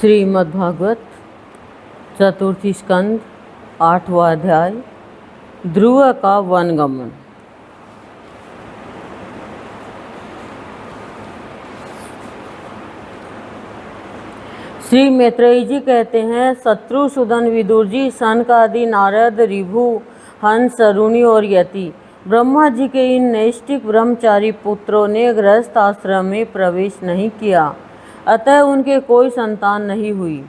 श्रीमद्भागवत चतुर्थी स्कंद 8वां अध्याय ध्रुव का वनगमन। श्री मैत्रेयी जी कहते हैं, शत्रुसूदन, विदुर जी, सनक आदि, नारद, ऋभु, हंस, अरुणि और यति ब्रह्मा जी के इन नैष्ठिक ब्रह्मचारी पुत्रों ने गृहस्थ आश्रम में प्रवेश नहीं किया, अतः उनके कोई संतान नहीं हुई।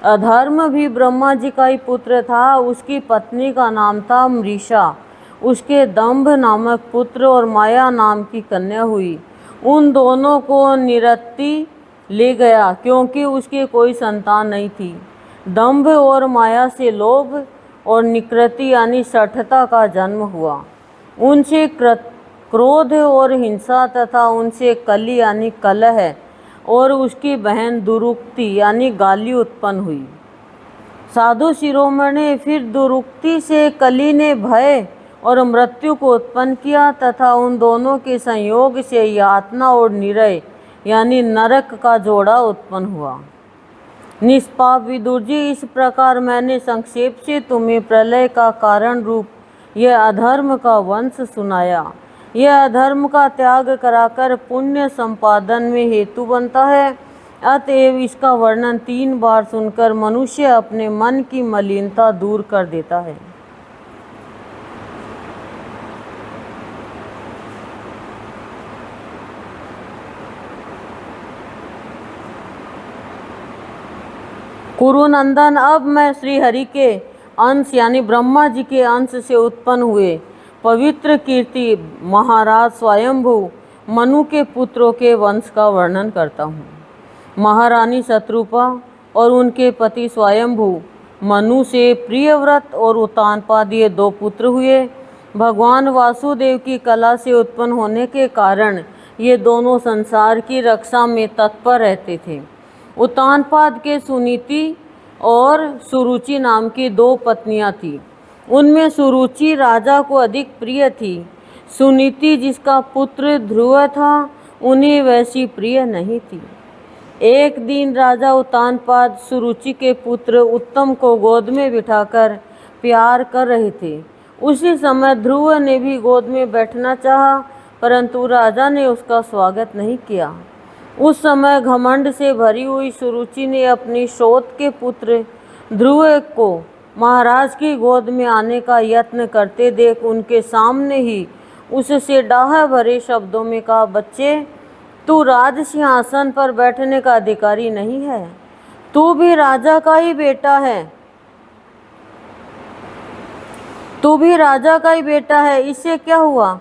अधर्म भी ब्रह्मा जी का ही पुत्र था। उसकी पत्नी का नाम था मृषा। उसके दंभ नामक पुत्र और माया नाम की कन्या हुई। उन दोनों को निरत्ति ले गया क्योंकि उसकी कोई संतान नहीं थी। दंभ और माया से लोभ और निकृति यानी शठता का जन्म हुआ। उनसे क्रोध और हिंसा तथा उनसे कली यानी कलह और उसकी बहन दुरुक्ति यानी गाली उत्पन्न हुई। साधु शिरोमणि फिर दुरुक्ति से कली ने भय और मृत्यु को उत्पन्न किया तथा उन दोनों के संयोग से यातना और निरय यानी नरक का जोड़ा उत्पन्न हुआ। निष्पाप विदुर जी, इस प्रकार मैंने संक्षेप से तुम्हें प्रलय का कारण रूप यह अधर्म का वंश सुनाया। यह अधर्म का त्याग कराकर पुण्य संपादन में हेतु बनता है। अतएव इसका वर्णन 3 बार सुनकर मनुष्य अपने मन की मलिनता दूर कर देता है। कुरुनंदन, अब मैं श्री हरि के अंश यानी ब्रह्मा जी के अंश से उत्पन्न हुए पवित्र कीर्ति महाराज स्वयंभू मनु के पुत्रों के वंश का वर्णन करता हूँ। महारानी शत्रुपा और उनके पति स्वयंभू मनु से प्रियव्रत और उत्तानपाद ये 2 पुत्र हुए। भगवान वासुदेव की कला से उत्पन्न होने के कारण ये दोनों संसार की रक्षा में तत्पर रहते थे। उत्तानपाद के सुनीति और सुरुचि नाम की 2 पत्नियां थीं। उनमें सुरुचि राजा को अधिक प्रिय थी। सुनीति, जिसका पुत्र ध्रुव था, उन्हें वैसी प्रिय नहीं थी। एक दिन राजा उत्तानपाद सुरुचि के पुत्र उत्तम को गोद में बिठाकर प्यार कर रहे थे। उसी समय ध्रुव ने भी गोद में बैठना चाहा, परंतु राजा ने उसका स्वागत नहीं किया। उस समय घमंड से भरी हुई सुरुचि ने अपनी शोथ के पुत्र ध्रुव को महाराज की गोद में आने का यत्न करते देख उनके सामने ही उससे डाह भरे शब्दों में कहा, बच्चे, तू राज सिंहासन पर बैठने का अधिकारी नहीं है। तू भी राजा का ही बेटा है। तू भी राजा का ही बेटा है। इससे क्या हुआ?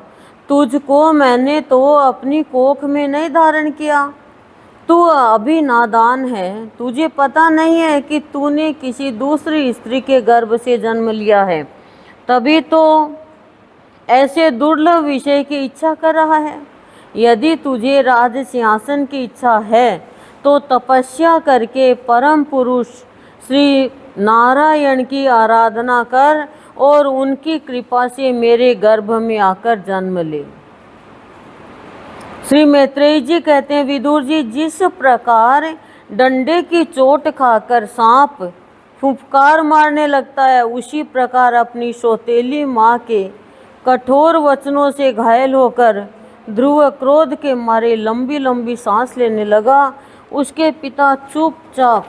तुझको मैंने तो अपनी कोख में नहीं धारण किया। तू अभी नादान है। तुझे पता नहीं है कि तूने किसी दूसरी स्त्री के गर्भ से जन्म लिया है, तभी तो ऐसे दुर्लभ विषय की इच्छा कर रहा है। यदि तुझे राज सिंहासन की इच्छा है तो तपस्या करके परम पुरुष श्री नारायण की आराधना कर और उनकी कृपा से मेरे गर्भ में आकर जन्म ले। श्री मैत्रेयी जी कहते हैं, विदुर जी, जिस प्रकार डंडे की चोट खाकर सांप फुफकार मारने लगता है, उसी प्रकार अपनी सौतेली माँ के कठोर वचनों से घायल होकर ध्रुव क्रोध के मारे लंबी लंबी सांस लेने लगा। उसके पिता चुपचाप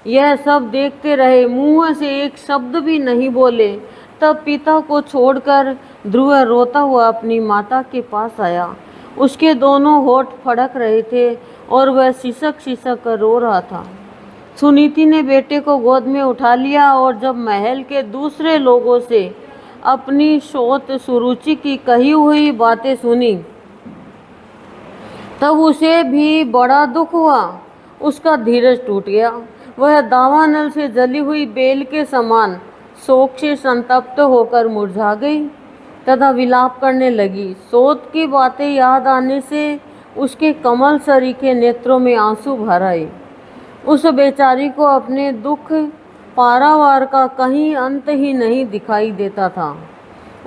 यह सब देखते रहे, मुंह से एक शब्द भी नहीं बोले। तब पिता को छोड़कर ध्रुव रोता हुआ अपनी माता के पास आया। उसके दोनों होठ फड़क रहे थे और वह सिसक सिसक कर रो रहा था। सुनीति ने बेटे को गोद में उठा लिया और जब महल के दूसरे लोगों से अपनी शोथ सुरुचि की कही हुई बातें सुनी, तब उसे भी बड़ा दुख हुआ। उसका धीरज टूट गया। वह दावानल से जली हुई बेल के समान शोक से संतप्त होकर मुरझा गई तथा विलाप करने लगी। शोक की बातें याद आने से उसके कमल सरीखे नेत्रों में आंसू भर आए। उस बेचारी को अपने दुख पारावार का कहीं अंत ही नहीं दिखाई देता था।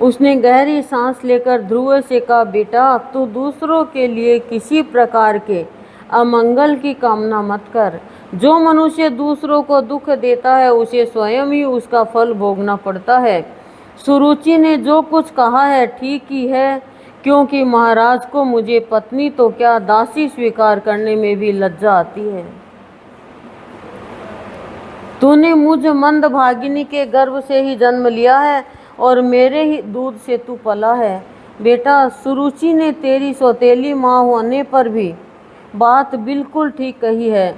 उसने गहरी सांस लेकर ध्रुव से कहा, बेटा, तू दूसरों के लिए किसी प्रकार के अमंगल की कामना मत कर। जो मनुष्य दूसरों को दुख देता है उसे स्वयं ही उसका फल भोगना पड़ता है। सुरुचि ने जो कुछ कहा है ठीक ही है, क्योंकि महाराज को मुझे पत्नी तो क्या दासी स्वीकार करने में भी लज्जा आती है। तूने मुझ मंद भागिनी के गर्भ से ही जन्म लिया है और मेरे ही दूध से तू पला है। बेटा, सुरुचि ने तेरी सौतेली माँ होने पर भी बात बिल्कुल ठीक कही है।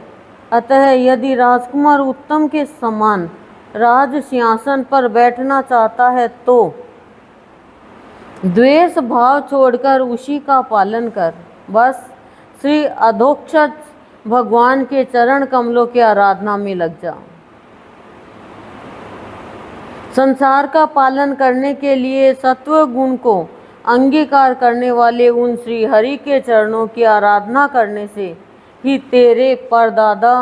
अतः यदि राजकुमार उत्तम के समान राज सिंहासन पर बैठना चाहता है तो द्वेष भाव छोड़कर उसी का पालन कर। बस श्री अधोक्षज भगवान के चरण कमलों की आराधना में लग जा। संसार का पालन करने के लिए सत्व गुण को अंगीकार करने वाले उन श्री हरि के चरणों की आराधना करने से ही तेरे परदादा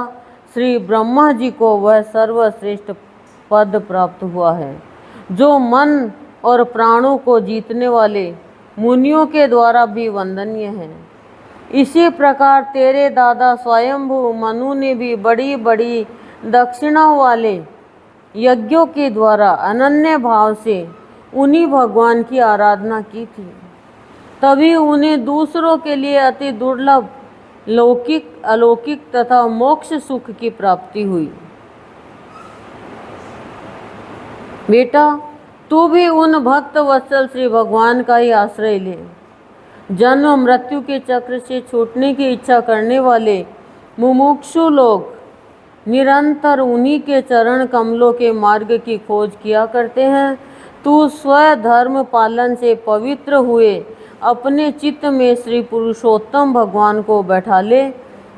श्री ब्रह्मा जी को वह सर्वश्रेष्ठ पद प्राप्त हुआ है, जो मन और प्राणों को जीतने वाले मुनियों के द्वारा भी वंदनीय है। इसी प्रकार तेरे दादा स्वयंभू मनु ने भी बड़ी बड़ी दक्षिणा वाले यज्ञों के द्वारा अनन्य भाव से उन्हीं भगवान की आराधना की थी। तभी उन्हें दूसरों के लिए अति दुर्लभ लौकिक, अलौकिक तथा मोक्ष सुख की प्राप्ति हुई। बेटा, तू भी उन भक्त वत्सल श्री भगवान का ही आश्रय ले। जन्म मृत्यु के चक्र से छूटने की इच्छा करने वाले मुमुक्षु लोग निरंतर उन्हीं के चरण कमलों के मार्ग की खोज किया करते हैं। तू स्वधर्म पालन से पवित्र हुए अपने चित्त में श्री पुरुषोत्तम भगवान को बैठा ले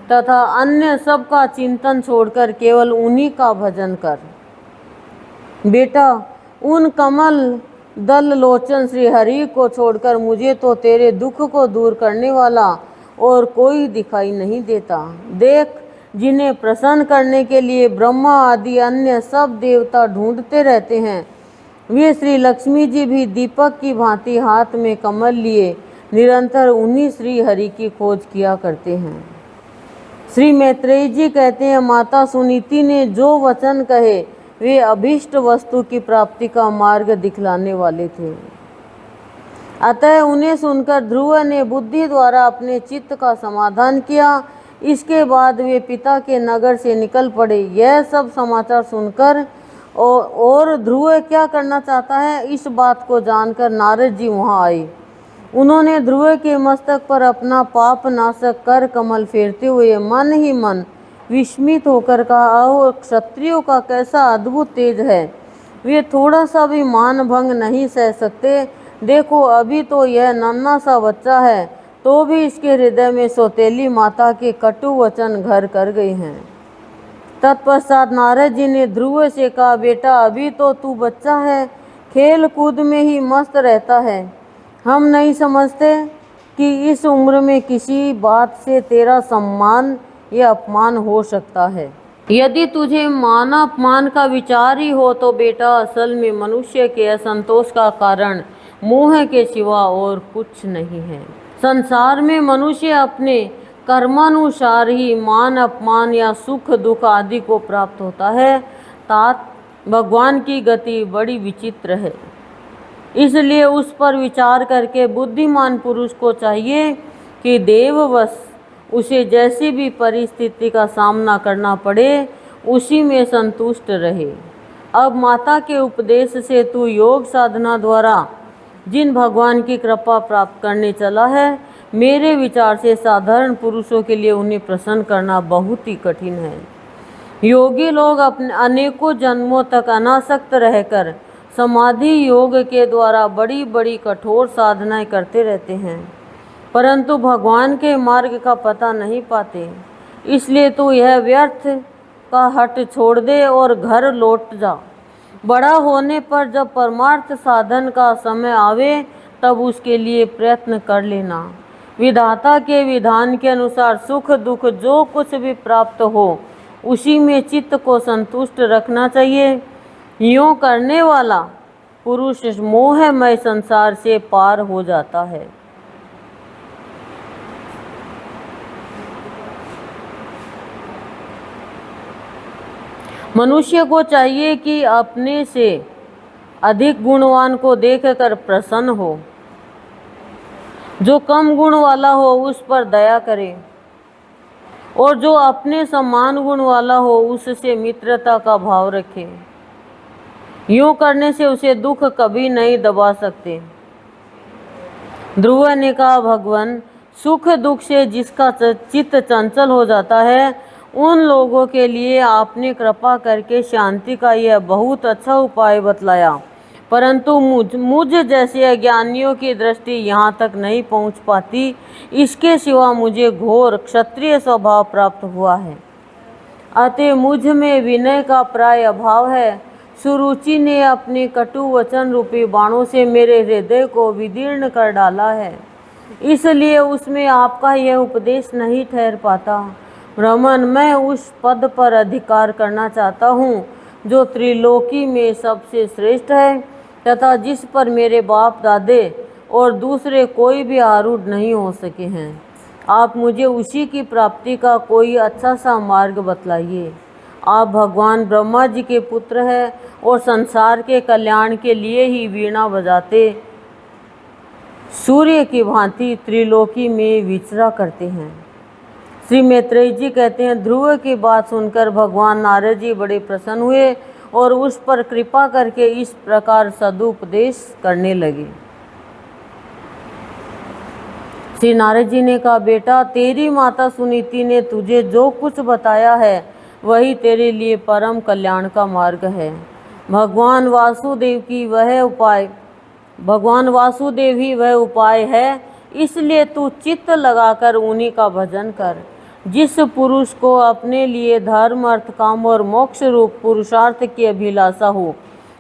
तथा अन्य सबका चिंतन छोड़कर केवल उन्हीं का भजन कर। बेटा, उन कमल दल लोचन श्री हरि को छोड़कर मुझे तो तेरे दुख को दूर करने वाला और कोई दिखाई नहीं देता। देख, जिन्हें प्रसन्न करने के लिए ब्रह्मा आदि अन्य सब देवता ढूंढते रहते हैं, वे श्री लक्ष्मी जी भी दीपक की भांति हाथ में कमल लिए निरंतर उन्हीं श्री हरि की खोज किया करते हैं। श्री मैत्रेयी जी कहते हैं, माता सुनीति ने जो वचन कहे वे अभीष्ट वस्तु की प्राप्ति का मार्ग दिखलाने वाले थे। अतः उन्हें सुनकर ध्रुव ने बुद्धि द्वारा अपने चित्त का समाधान किया। इसके बाद वे पिता के नगर से निकल पड़े। यह सब समाचार सुनकर और ध्रुव क्या करना चाहता है, इस बात को जानकर नारद जी वहाँ आए। उन्होंने ध्रुव के मस्तक पर अपना पाप नाशक कर कमल फेरते हुए मन ही मन विस्मित होकर कहा, ओह क्षत्रियों का कैसा अद्भुत तेज है, वे थोड़ा सा भी मान भंग नहीं सह सकते। देखो, अभी तो यह नन्हा सा बच्चा है, तो भी इसके हृदय में सौतेली माता के कटु वचन घर कर गए हैं। तत्पश्चात नारद जी ने ध्रुव से कहा, बेटा, अभी तो तू बच्चा है, खेल कूद में ही मस्त रहता है। हम नहीं समझते कि इस उम्र में किसी बात से तेरा सम्मान या अपमान हो सकता है। यदि तुझे मान अपमान का विचार ही हो तो बेटा, असल में मनुष्य के असंतोष का कारण मोह के सिवा और कुछ नहीं है। संसार में मनुष्य अपने कर्मानुसार ही मान अपमान या सुख दुख आदि को प्राप्त होता है। तात भगवान की गति बड़ी विचित्र है, इसलिए उस पर विचार करके बुद्धिमान पुरुष को चाहिए कि देववश उसे जैसी भी परिस्थिति का सामना करना पड़े उसी में संतुष्ट रहे। अब माता के उपदेश से तू योग साधना द्वारा जिन भगवान की कृपा प्राप्त करने चला है, मेरे विचार से साधारण पुरुषों के लिए उन्हें प्रसन्न करना बहुत ही कठिन है। योगी लोग अपने अनेकों जन्मों तक अनासक्त रहकर समाधि योग के द्वारा बड़ी बड़ी कठोर साधनाएं करते रहते हैं, परंतु भगवान के मार्ग का पता नहीं पाते। इसलिए तू यह व्यर्थ का हट छोड़ दे और घर लौट जा। बड़ा होने पर जब परमार्थ साधन का समय आवे तब उसके लिए प्रयत्न कर लेना। विधाता के विधान के अनुसार सुख दुख जो कुछ भी प्राप्त हो उसी में चित्त को संतुष्ट रखना चाहिए। यूँ करने वाला पुरुष मोहमय संसार से पार हो जाता है। मनुष्य को चाहिए कि अपने से अधिक गुणवान को देखकर प्रसन्न हो, जो कम गुण वाला हो उस पर दया करे, और जो अपने समान गुण वाला हो उससे मित्रता का भाव रखे। यूं करने से उसे दुख कभी नहीं दबा सकते। ध्रुव ने कहा, भगवान, सुख दुख से जिसका चित्त चंचल हो जाता है उन लोगों के लिए आपने कृपा करके शांति का यह बहुत अच्छा उपाय बतलाया, परंतु मुझ जैसे अज्ञानियों की दृष्टि यहाँ तक नहीं पहुँच पाती। इसके सिवा मुझे घोर क्षत्रिय स्वभाव प्राप्त हुआ है, अतः मुझ में विनय का प्राय अभाव है। सुरुचि ने अपने कटु वचन रूपी बाणों से मेरे हृदय को विदीर्ण कर डाला है, इसलिए उसमें आपका यह उपदेश नहीं ठहर पाता। ब्राह्मण, मैं उस पद पर अधिकार करना चाहता हूँ जो त्रिलोकी में सबसे श्रेष्ठ है तथा जिस पर मेरे बाप दादे और दूसरे कोई भी आरूढ़ नहीं हो सके हैं। आप मुझे उसी की प्राप्ति का कोई अच्छा सा मार्ग बतलाइए। आप भगवान ब्रह्मा जी के पुत्र हैं और संसार के कल्याण के लिए ही वीणा बजाते सूर्य की भांति त्रिलोकी में विचरा करते हैं। श्री मैत्रेय जी कहते हैं, ध्रुव की बात सुनकर भगवान नारद जी बड़े प्रसन्न हुए और उस पर कृपा करके इस प्रकार सदुपदेश करने लगे। श्री नारद जी ने कहा, बेटा, तेरी माता सुनीति ने तुझे जो कुछ बताया है वही तेरे लिए परम कल्याण का मार्ग है। भगवान वासुदेव ही वह उपाय है, इसलिए तू चित्त लगाकर उन्हीं का भजन कर। जिस पुरुष को अपने लिए धर्म, अर्थ, काम और मोक्ष रूप पुरुषार्थ की अभिलाषा हो,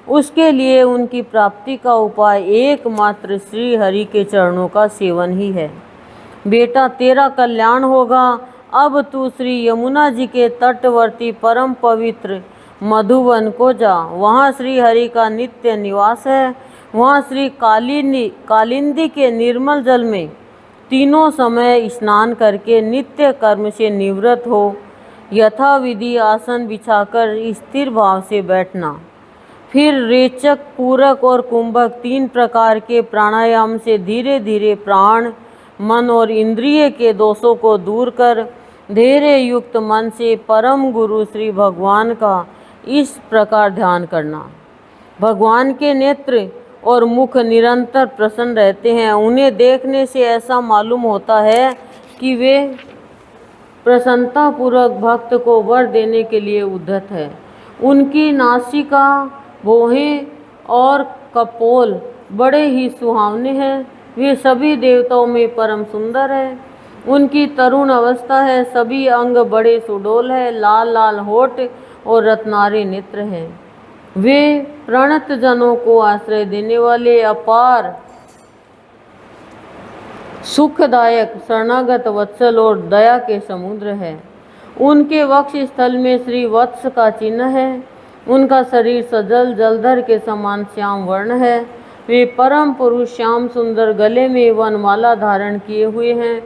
उसके लिए उनकी प्राप्ति का उपाय एकमात्र श्री हरि के चरणों का सेवन ही है। बेटा, तेरा कल्याण होगा। अब तू श्री यमुना जी के तटवर्ती परम पवित्र मधुवन को जा। वहाँ श्री हरि का नित्य निवास है। वहाँ श्री कालिंदी के निर्मल जल में तीनों समय स्नान करके नित्य कर्म से निवृत्त हो यथाविधि आसन बिछाकर स्थिर भाव से बैठना। फिर रेचक, पूरक और कुंभक 3 प्रकार के प्राणायाम से धीरे धीरे प्राण, मन और इंद्रिय के दोषों को दूर कर धैर्य युक्त मन से परम गुरु श्री भगवान का इस प्रकार ध्यान करना। भगवान के नेत्र और मुख निरंतर प्रसन्न रहते हैं। उन्हें देखने से ऐसा मालूम होता है कि वे प्रसन्नतापूर्वक भक्त को वर देने के लिए उद्धत है। उनकी नासिका, भौहें और कपोल बड़े ही सुहावने हैं। वे सभी देवताओं में परम सुंदर है। उनकी तरुण अवस्था है। सभी अंग बड़े सुडोल है। लाल लाल होठ और रत्नारे नेत्र हैं। वे प्रणत जनों को आश्रय देने वाले अपार सुखदायक शरणागत वत्सल और दया के समुद्र है। उनके वक्ष स्थल में श्री वत्स का चिन्ह है। उनका शरीर सजल जलधर के समान श्याम वर्ण है। वे परम पुरुष श्याम सुंदर गले में वनमाला धारण किए हुए हैं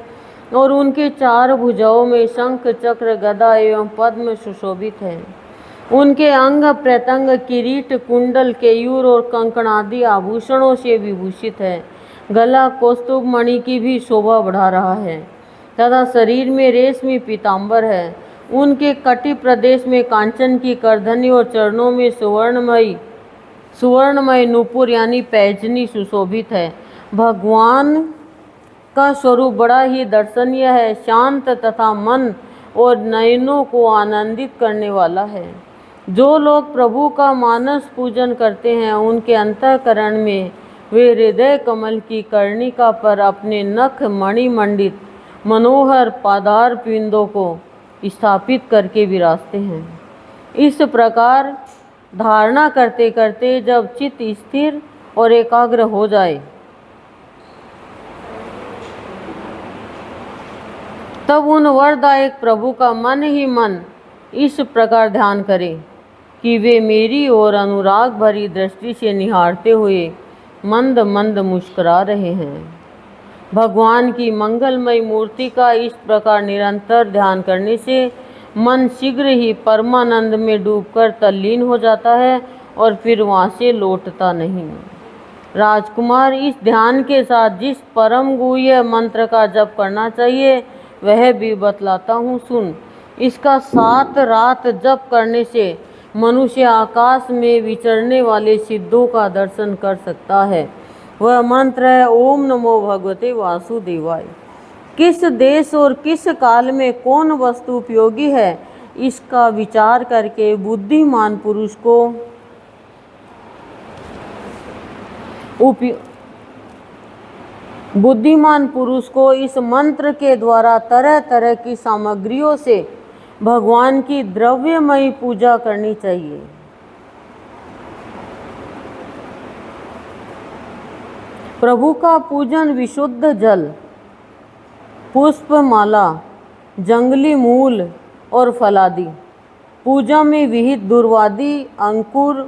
और उनके 4 भुजाओं में शंख, चक्र, गदा एवं पद्म सुशोभित है। उनके अंग प्रत्यंग किरीट, कुंडल, केयूर और कंकण आदि आभूषणों से विभूषित है। गला कौस्तुभ मणि की भी शोभा बढ़ा रहा है तथा शरीर में रेशमी पीताम्बर है। उनके कटी प्रदेश में कांचन की करधनी और चरणों में सुवर्णमय नूपुर यानी पैजनी सुशोभित है। भगवान का स्वरूप बड़ा ही दर्शनीय है, शांत तथा मन और नयनों को आनंदित करने वाला है। जो लोग प्रभु का मानस पूजन करते हैं उनके अंतःकरण में वे हृदय कमल की कर्णिका पर अपने नख मणिमंडित मनोहर पादार पिंडों को स्थापित करके विराजते हैं। इस प्रकार धारणा करते करते जब चित्त स्थिर और एकाग्र हो जाए तब उन वरदायक प्रभु का मन ही मन इस प्रकार ध्यान करें कि वे मेरी ओर अनुराग भरी दृष्टि से निहारते हुए मंद मंद मुस्कुरा रहे हैं। भगवान की मंगलमय मूर्ति का इस प्रकार निरंतर ध्यान करने से मन शीघ्र ही परमानंद में डूबकर तल्लीन हो जाता है और फिर वहाँ से लौटता नहीं। राजकुमार, इस ध्यान के साथ जिस परम गुह्य मंत्र का जप करना चाहिए वह भी बतलाता हूँ, सुन। इसका 7 रात जप करने से मनुष्य आकाश में विचरने वाले सिद्धों का दर्शन कर सकता है। वह मंत्र है ओम नमो भगवते वासुदेवाय। किस देश और किस काल में कौन वस्तु उपयोगी है, इसका विचार करके बुद्धिमान पुरुष को इस मंत्र के द्वारा तरह तरह की सामग्रियों से भगवान की द्रव्यमयी पूजा करनी चाहिए। प्रभु का पूजन विशुद्ध जल, पुष्पमाला, जंगली मूल और फलादि, पूजा में विहित दुर्वादि अंकुर,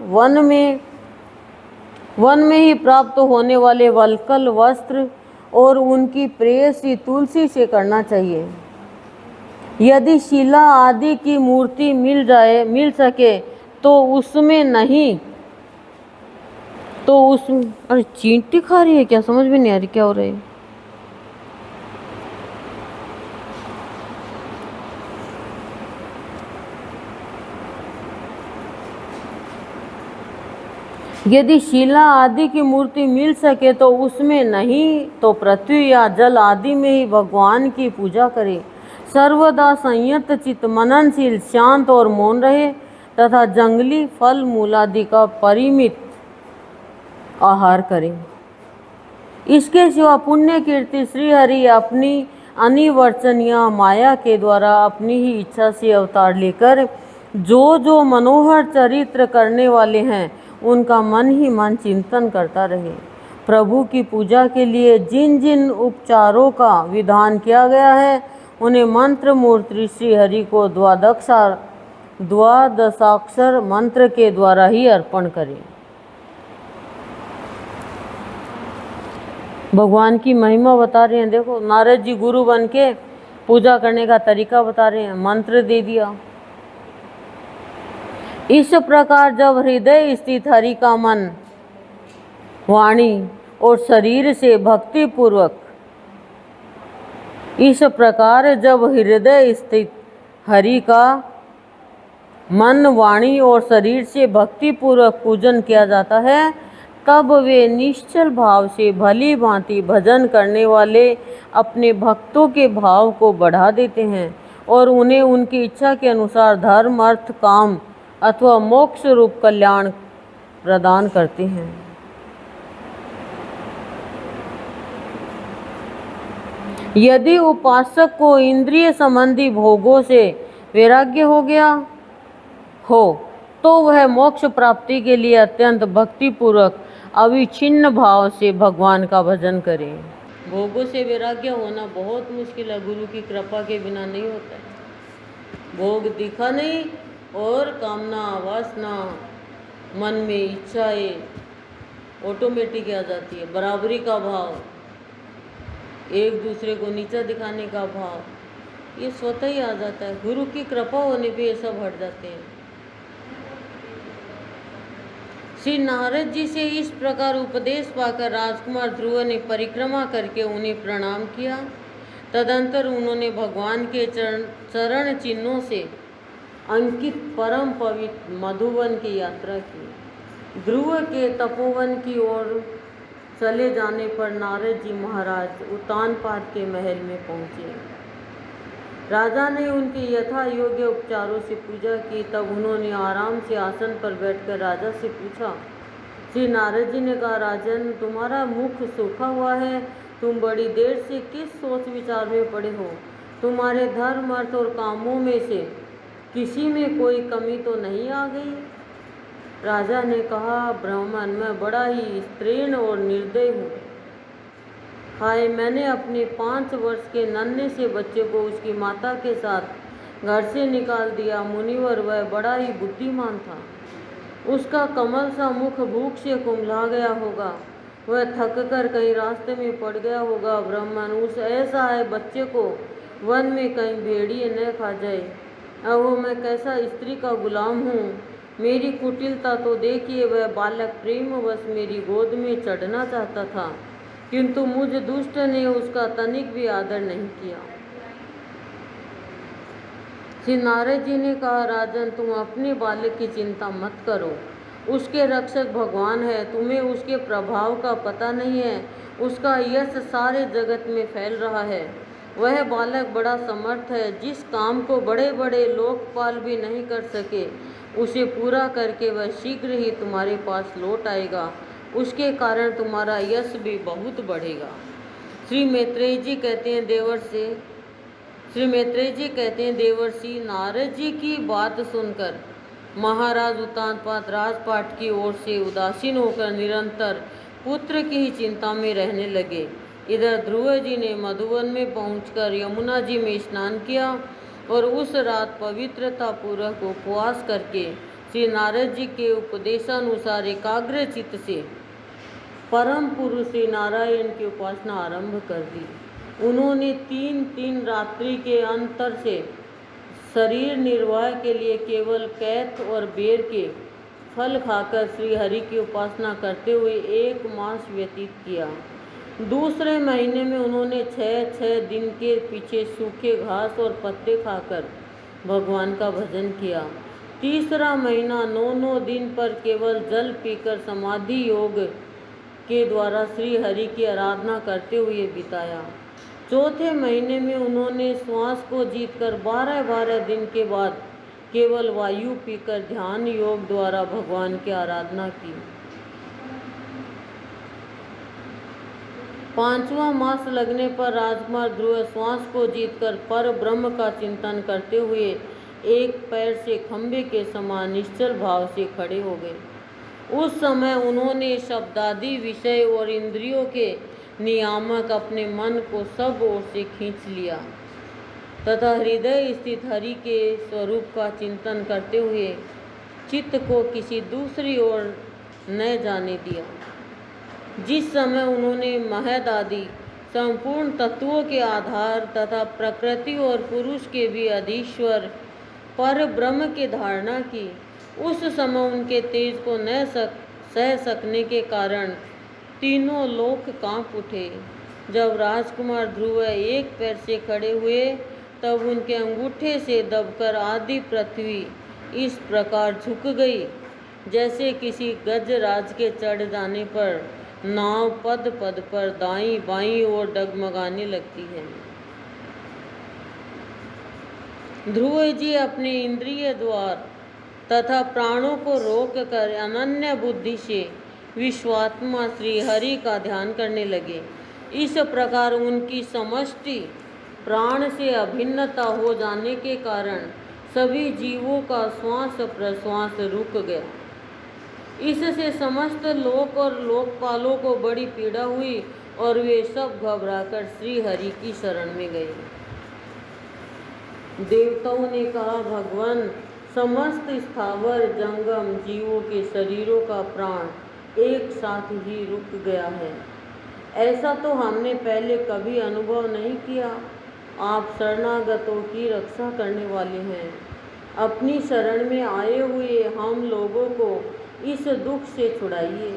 वन में ही प्राप्त होने वाले वल्कल वस्त्र और उनकी प्रेयसी तुलसी से करना चाहिए। यदि शिला आदि की मूर्ति मिल सके तो उसमें नहीं तो उसमें, अरे चींटी खा रही है क्या, समझ में नहीं आ रही क्या हो रहा है। यदि शिला आदि की मूर्ति मिल सके तो उसमें, नहीं तो पृथ्वी या जल आदि में ही भगवान की पूजा करे। सर्वदा संयत चित्त, मननशील, शांत और मौन रहे तथा जंगली फल मूलादि का परिमित आहार करें। इसके सिवा पुण्य कीर्ति श्रीहरि अपनी अनिवर्चनीय माया के द्वारा अपनी ही इच्छा से अवतार लेकर जो मनोहर चरित्र करने वाले हैं उनका मन ही मन चिंतन करता रहे। प्रभु की पूजा के लिए जिन जिन उपचारों का विधान किया गया है उन्हें मंत्र मूर्ति श्रीहरि को द्वादशाक्षर मंत्र के द्वारा ही अर्पण करें। भगवान की महिमा बता रहे हैं। देखो, नारद जी गुरु बन के पूजा करने का तरीका बता रहे हैं, मंत्र दे दिया। इस प्रकार जब हृदय स्थित हरि का मन, वाणी और शरीर से भक्ति पूर्वक, इस प्रकार जब हृदय स्थित हरि का मन, वाणी और शरीर से भक्ति पूर्वक पूजन किया जाता है तब वे निश्चल भाव से भली भांति भजन करने वाले अपने भक्तों के भाव को बढ़ा देते हैं और उन्हें उनकी इच्छा के अनुसार धर्म, अर्थ, काम अथवा मोक्ष रूप कल्याण प्रदान करते हैं। यदि उपासक को इंद्रिय संबंधी भोगों से वैराग्य हो गया हो तो वह मोक्ष प्राप्ति के लिए अत्यंत भक्ति पूर्वक अविच्छिन्न भाव से भगवान का भजन करे। भोगों से वैराग्य होना बहुत मुश्किल है, गुरु की कृपा के बिना नहीं होता है। भोग दिखा नहीं और कामना, वासना, मन में इच्छाएं ऑटोमेटिक आ जाती है। बराबरी का भाव, एक दूसरे को नीचा दिखाने का भाव, ये स्वतः ही आ जाता है। गुरु की कृपा होने पे ये सब हट जाते हैं। श्री नारद जी से इस प्रकार उपदेश पाकर राजकुमार ध्रुव ने परिक्रमा करके उन्हें प्रणाम किया। तदंतर उन्होंने भगवान के चरण चिन्हों से अंकित परम पवित्र मधुवन की यात्रा की। ध्रुव के तपोवन की ओर चले जाने पर नारद जी महाराज उतानपाद के महल में पहुँचे। राजा ने उनके यथा योग्य उपचारों से पूजा की। तब उन्होंने आराम से आसन पर बैठकर राजा से पूछा। श्री नारद जी ने कहा, राजन, तुम्हारा मुख सूखा हुआ है, तुम बड़ी देर से किस सोच विचार में पड़े हो? तुम्हारे धर्म, अर्थ और कामों में से किसी में कोई कमी तो नहीं आ गई? राजा ने कहा, ब्राह्मण, मैं बड़ा ही स्त्रीण और निर्दय हूँ। हाय, मैंने अपने 5 वर्ष के नन्हे से बच्चे को उसकी माता के साथ घर से निकाल दिया। मुनिवर, वह बड़ा ही बुद्धिमान था। उसका कमल सा मुख भूख से कुम्हला गया होगा। वह थक कर कहीं रास्ते में पड़ गया होगा। ब्राह्मण, उस ऐसा है बच्चे को वन में कहीं भेड़िए न खा जाए। अहो मैं कैसा स्त्री का गुलाम हूँ। मेरी कुटिलता तो देखिए, वह बालक प्रेमवश मेरी गोद में चढ़ना चाहता था, किंतु मुझ दुष्ट ने उसका तनिक भी आदर नहीं किया। श्री नारद जी ने कहा, राजन तुम अपने बालक की चिंता मत करो, उसके रक्षक भगवान है। तुम्हें उसके प्रभाव का पता नहीं है, उसका यश सारे जगत में फैल रहा है। वह बालक बड़ा समर्थ है, जिस काम को बड़े बड़े लोकपाल भी नहीं कर सके, उसे पूरा करके वह शीघ्र ही तुम्हारे पास लौट आएगा। उसके कारण तुम्हारा यश भी बहुत बढ़ेगा। श्री मैत्रेय जी कहते हैं देवर्षि नारद जी की बात सुनकर महाराज उत्तानपाद राजपाट की ओर से उदासीन होकर निरंतर पुत्र की ही चिंता में रहने लगे। इधर ध्रुव जी ने मधुवन में पहुंचकर यमुना जी में स्नान किया और उस रात पवित्रता पूर्वक उपवास करके श्री नारद जी के उपदेशानुसार एकाग्र चित्त से परम पुरुष श्री नारायण की उपासना आरंभ कर दी। उन्होंने 3 रात्रि के अंतर से शरीर निर्वाह के लिए केवल कैथ और बेर के फल खाकर श्री हरि की उपासना करते हुए 1 मास व्यतीत किया। दूसरे महीने में उन्होंने 6 दिन के पीछे सूखे घास और पत्ते खाकर भगवान का भजन किया। तीसरा महीना 9 दिन पर केवल जल पीकर समाधि योग के द्वारा श्री हरि की आराधना करते हुए बिताया। चौथे महीने में उन्होंने श्वास को जीतकर 12 दिन के बाद केवल वायु पीकर ध्यान योग द्वारा भगवान की आराधना की। 5वां मास लगने पर राजकुमार ध्रुव श्वास को जीतकर पर ब्रह्म का चिंतन करते हुए एक पैर से खंभे के समान निश्चल भाव से खड़े हो गए। उस समय उन्होंने शब्दादि विषय और इंद्रियों के नियामक अपने मन को सब ओर से खींच लिया तथा हृदय स्थित हरि के स्वरूप का चिंतन करते हुए चित्त को किसी दूसरी ओर न जाने दिया। जिस समय उन्होंने महद आदि संपूर्ण तत्वों के आधार तथा प्रकृति और पुरुष के भी अधीश्वर पर ब्रह्म की धारणा की, उस समय उनके तेज को न सह सकने के कारण तीनों लोक कांप उठे। जब राजकुमार ध्रुव एक पैर से खड़े हुए तब उनके अंगूठे से दबकर आदि पृथ्वी इस प्रकार झुक गई जैसे किसी गजराज के चढ़ जाने पर नाव पद पद पर दाईं बाईं ओर डगमगाने लगती है। ध्रुव जी अपने इंद्रिय द्वार तथा प्राणों को रोक कर अनन्य बुद्धि से विश्वात्मा श्री हरि का ध्यान करने लगे। इस प्रकार उनकी समष्टि प्राण से अभिन्नता हो जाने के कारण सभी जीवों का श्वास प्रश्वास रुक गया। इससे समस्त लोक और लोकपालों को बड़ी पीड़ा हुई और वे सब घबराकर श्री हरि की शरण में गए। देवताओं ने कहा, भगवान समस्त स्थावर जंगम जीवों के शरीरों का प्राण एक साथ ही रुक गया है। ऐसा तो हमने पहले कभी अनुभव नहीं किया। आप शरणागतों की रक्षा करने वाले हैं। अपनी शरण में आए हुए हम लोगों को इस दुख से छुड़ाइए।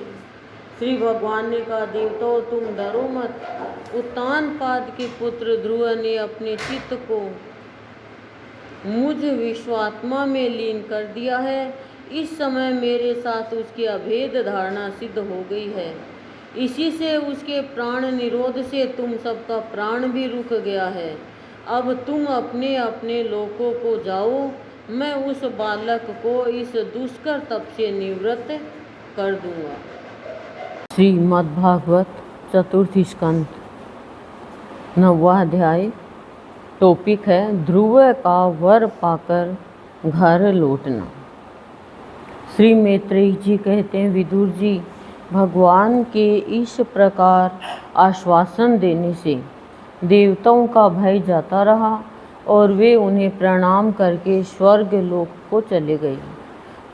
श्री भगवान ने कहा, देवताओं तुम डरो मत। उत्तानपाद के पुत्र ध्रुव ने अपने चित्त को मुझ विश्वात्मा में लीन कर दिया है। इस समय मेरे साथ उसकी अभेद धारणा सिद्ध हो गई है। इसी से उसके प्राण निरोध से तुम सबका प्राण भी रुक गया है। अब तुम अपने अपने लोकों को जाओ, मैं उस बालक को इस दुष्कर तप से निवृत्त कर दूंगा। श्रीमद्भागवत चतुर्थी स्कंद 9वां अध्याय। टॉपिक है ध्रुव का वर पाकर घर लौटना। श्री मैत्रेय जी कहते हैं, विदुर जी, भगवान के इस प्रकार आश्वासन देने से देवताओं का भय जाता रहा और वे उन्हें प्रणाम करके स्वर्ग लोक को चले गए।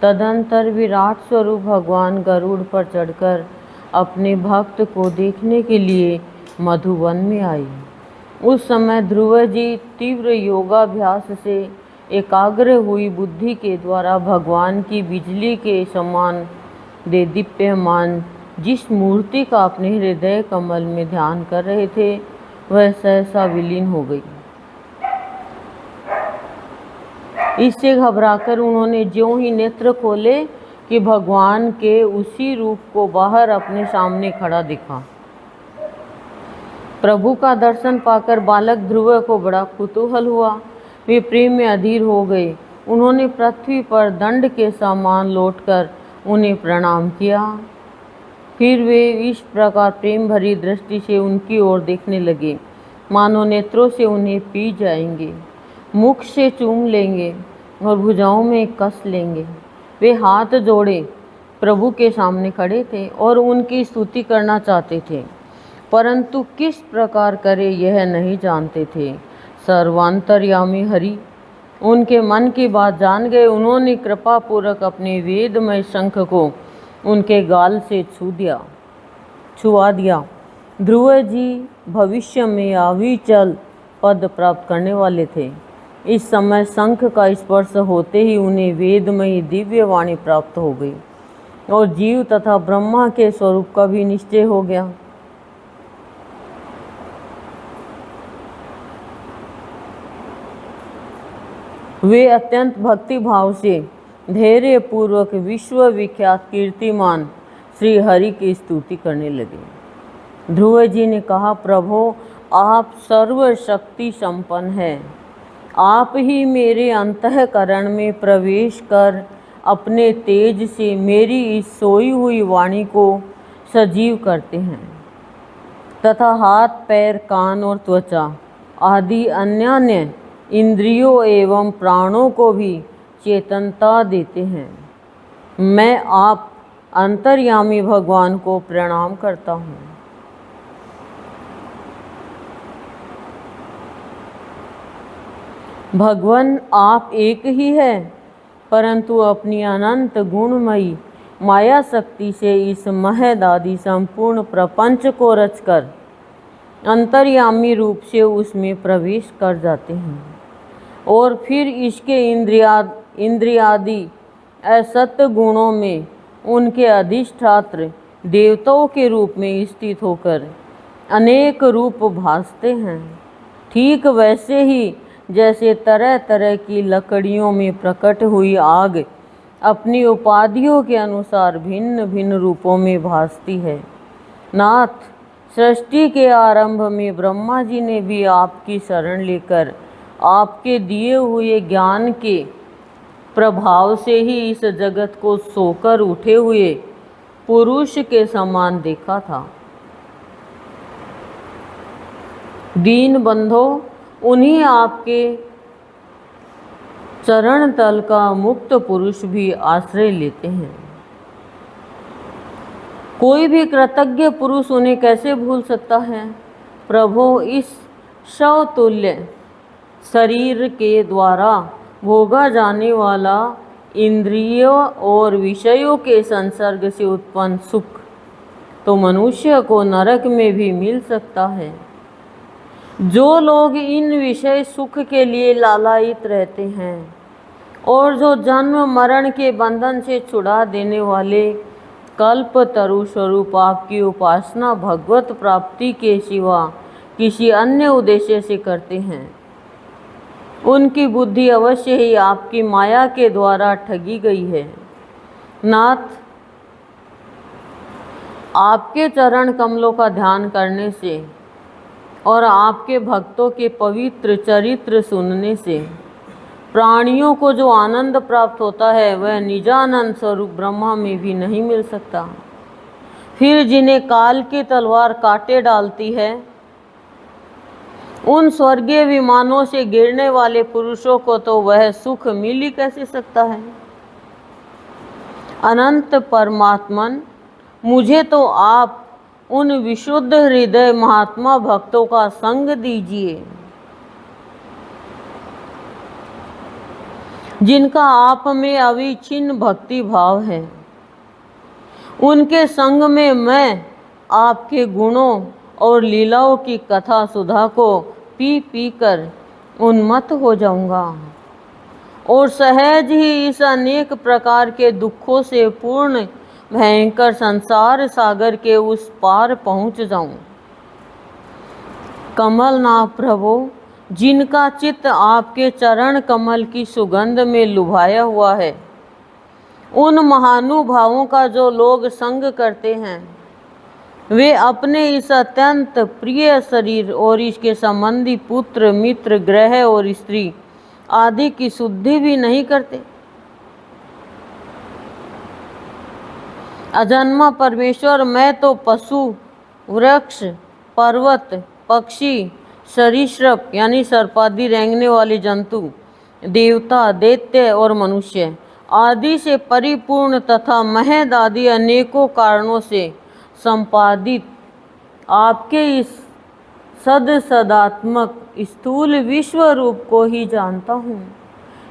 तदंतर विराट स्वरूप भगवान गरुड़ पर चढ़कर अपने भक्त को देखने के लिए मधुवन में आए। उस समय ध्रुव जी तीव्र योगाभ्यास से एकाग्र हुई बुद्धि के द्वारा भगवान की बिजली के समान देदीप्यमान जिस मूर्ति का अपने हृदय कमल में ध्यान कर रहे थे वह सहसा विलीन हो गई। इससे घबराकर उन्होंने ज्यों ही नेत्र खोले कि भगवान के उसी रूप को बाहर अपने सामने खड़ा दिखा। प्रभु का दर्शन पाकर बालक ध्रुव को बड़ा कुतूहल हुआ। वे प्रेम में अधीर हो गए। उन्होंने पृथ्वी पर दंड के समान लौटकर उन्हें प्रणाम किया। फिर वे इस प्रकार प्रेम भरी दृष्टि से उनकी ओर देखने लगे मानो नेत्रों से उन्हें पी जाएंगे, मुख से चूम लेंगे और भुजाओं में कस लेंगे। वे हाथ जोड़े प्रभु के सामने खड़े थे और उनकी स्तुति करना चाहते थे, परंतु किस प्रकार करे यह नहीं जानते थे। सर्वांतर्यामी हरि उनके मन की बात जान गए। उन्होंने कृपा पूर्वक अपने वेदमय शंख को उनके गाल से छुआ दिया। ध्रुव जी भविष्य में अविचल पद प्राप्त करने वाले थे। इस समय शंख का स्पर्श होते ही उन्हें वेदमयी दिव्य वाणी प्राप्त हो गई और जीव तथा ब्रह्मा के स्वरूप का भी निश्चय हो गया। वे अत्यंत भक्ति भाव से धैर्य पूर्वक विश्व विख्यात कीर्तिमान श्री हरि की स्तुति करने लगे। ध्रुव जी ने कहा, प्रभो आप सर्वशक्ति संपन्न हैं। आप ही मेरे अंतःकरण में प्रवेश कर अपने तेज से मेरी इस सोई हुई वाणी को सजीव करते हैं तथा हाथ पैर कान और त्वचा आदि अन्य इंद्रियों एवं प्राणों को भी चेतनता देते हैं। मैं आप अंतर्यामी भगवान को प्रणाम करता हूँ। भगवान आप एक ही है, परंतु अपनी अनंत गुणमयी माया शक्ति से इस महदादि संपूर्ण प्रपंच को रचकर अंतर्यामी रूप से उसमें प्रवेश कर जाते हैं और फिर इसके इंद्रियादि असत गुणों में उनके अधिष्ठात्र देवताओं के रूप में स्थित होकर अनेक रूप भासते हैं। ठीक वैसे ही जैसे तरह तरह की लकड़ियों में प्रकट हुई आग अपनी उपाधियों के अनुसार भिन्न भिन्न रूपों में भासती है। नाथ, सृष्टि के आरंभ में ब्रह्मा जी ने भी आपकी शरण लेकर आपके दिए हुए ज्ञान के प्रभाव से ही इस जगत को सोकर उठे हुए पुरुष के समान देखा था। दीन बंधो, उन्हीं आपके चरण तल का मुक्त पुरुष भी आश्रय लेते हैं। कोई भी कृतज्ञ पुरुष उन्हें कैसे भूल सकता है। प्रभु, इस शवतुल्य शरीर के द्वारा भोगा जाने वाला इंद्रियों और विषयों के संसर्ग से उत्पन्न सुख तो मनुष्य को नरक में भी मिल सकता है। जो लोग इन विषय सुख के लिए लालायित रहते हैं और जो जन्म मरण के बंधन से छुड़ा देने वाले कल्प तरु स्वरूप आपकी उपासना भगवत प्राप्ति के सिवा किसी अन्य उद्देश्य से करते हैं, उनकी बुद्धि अवश्य ही आपकी माया के द्वारा ठगी गई है। नाथ, आपके चरण कमलों का ध्यान करने से और आपके भक्तों के पवित्र चरित्र सुनने से प्राणियों को जो आनंद प्राप्त होता है वह निजानंद स्वरूप ब्रह्मा में भी नहीं मिल सकता। फिर जिन्हें काल की तलवार काटे डालती है, उन स्वर्गीय विमानों से गिरने वाले पुरुषों को तो वह सुख मिल ही कैसे सकता है। अनंत परमात्मन, मुझे तो आप उन विशुद्ध हृदय महात्मा भक्तों का संग दीजिए जिनका आप में अविच्छिन्न भक्ति भाव है। उनके संग में मैं आपके गुणों और लीलाओं की कथा सुधा को पी पी कर उन्मत्त हो जाऊंगा। और सहज ही इस अनेक प्रकार के दुखों से पूर्ण भयंकर संसार सागर के उस पार पहुंच जाऊं। कमलनाथ प्रभु, जिनका चित्त आपके चरण कमल की सुगंध में लुभाया हुआ है, उन महानुभावों का जो लोग संग करते हैं, वे अपने इस अत्यंत प्रिय शरीर और इसके संबंधी पुत्र मित्र ग्रह और स्त्री आदि की शुद्धि भी नहीं करते। अजन्मा परमेश्वर, मैं तो पशु, वृक्ष, पर्वत, पक्षी, सरीसृप यानी सर्पादि रेंगने वाले जंतु, देवता, दैत्य और मनुष्य आदि से परिपूर्ण तथा महद आदि अनेकों कारणों से संपादित आपके इस सदात्मक स्थूल विश्व रूप को ही जानता हूँ।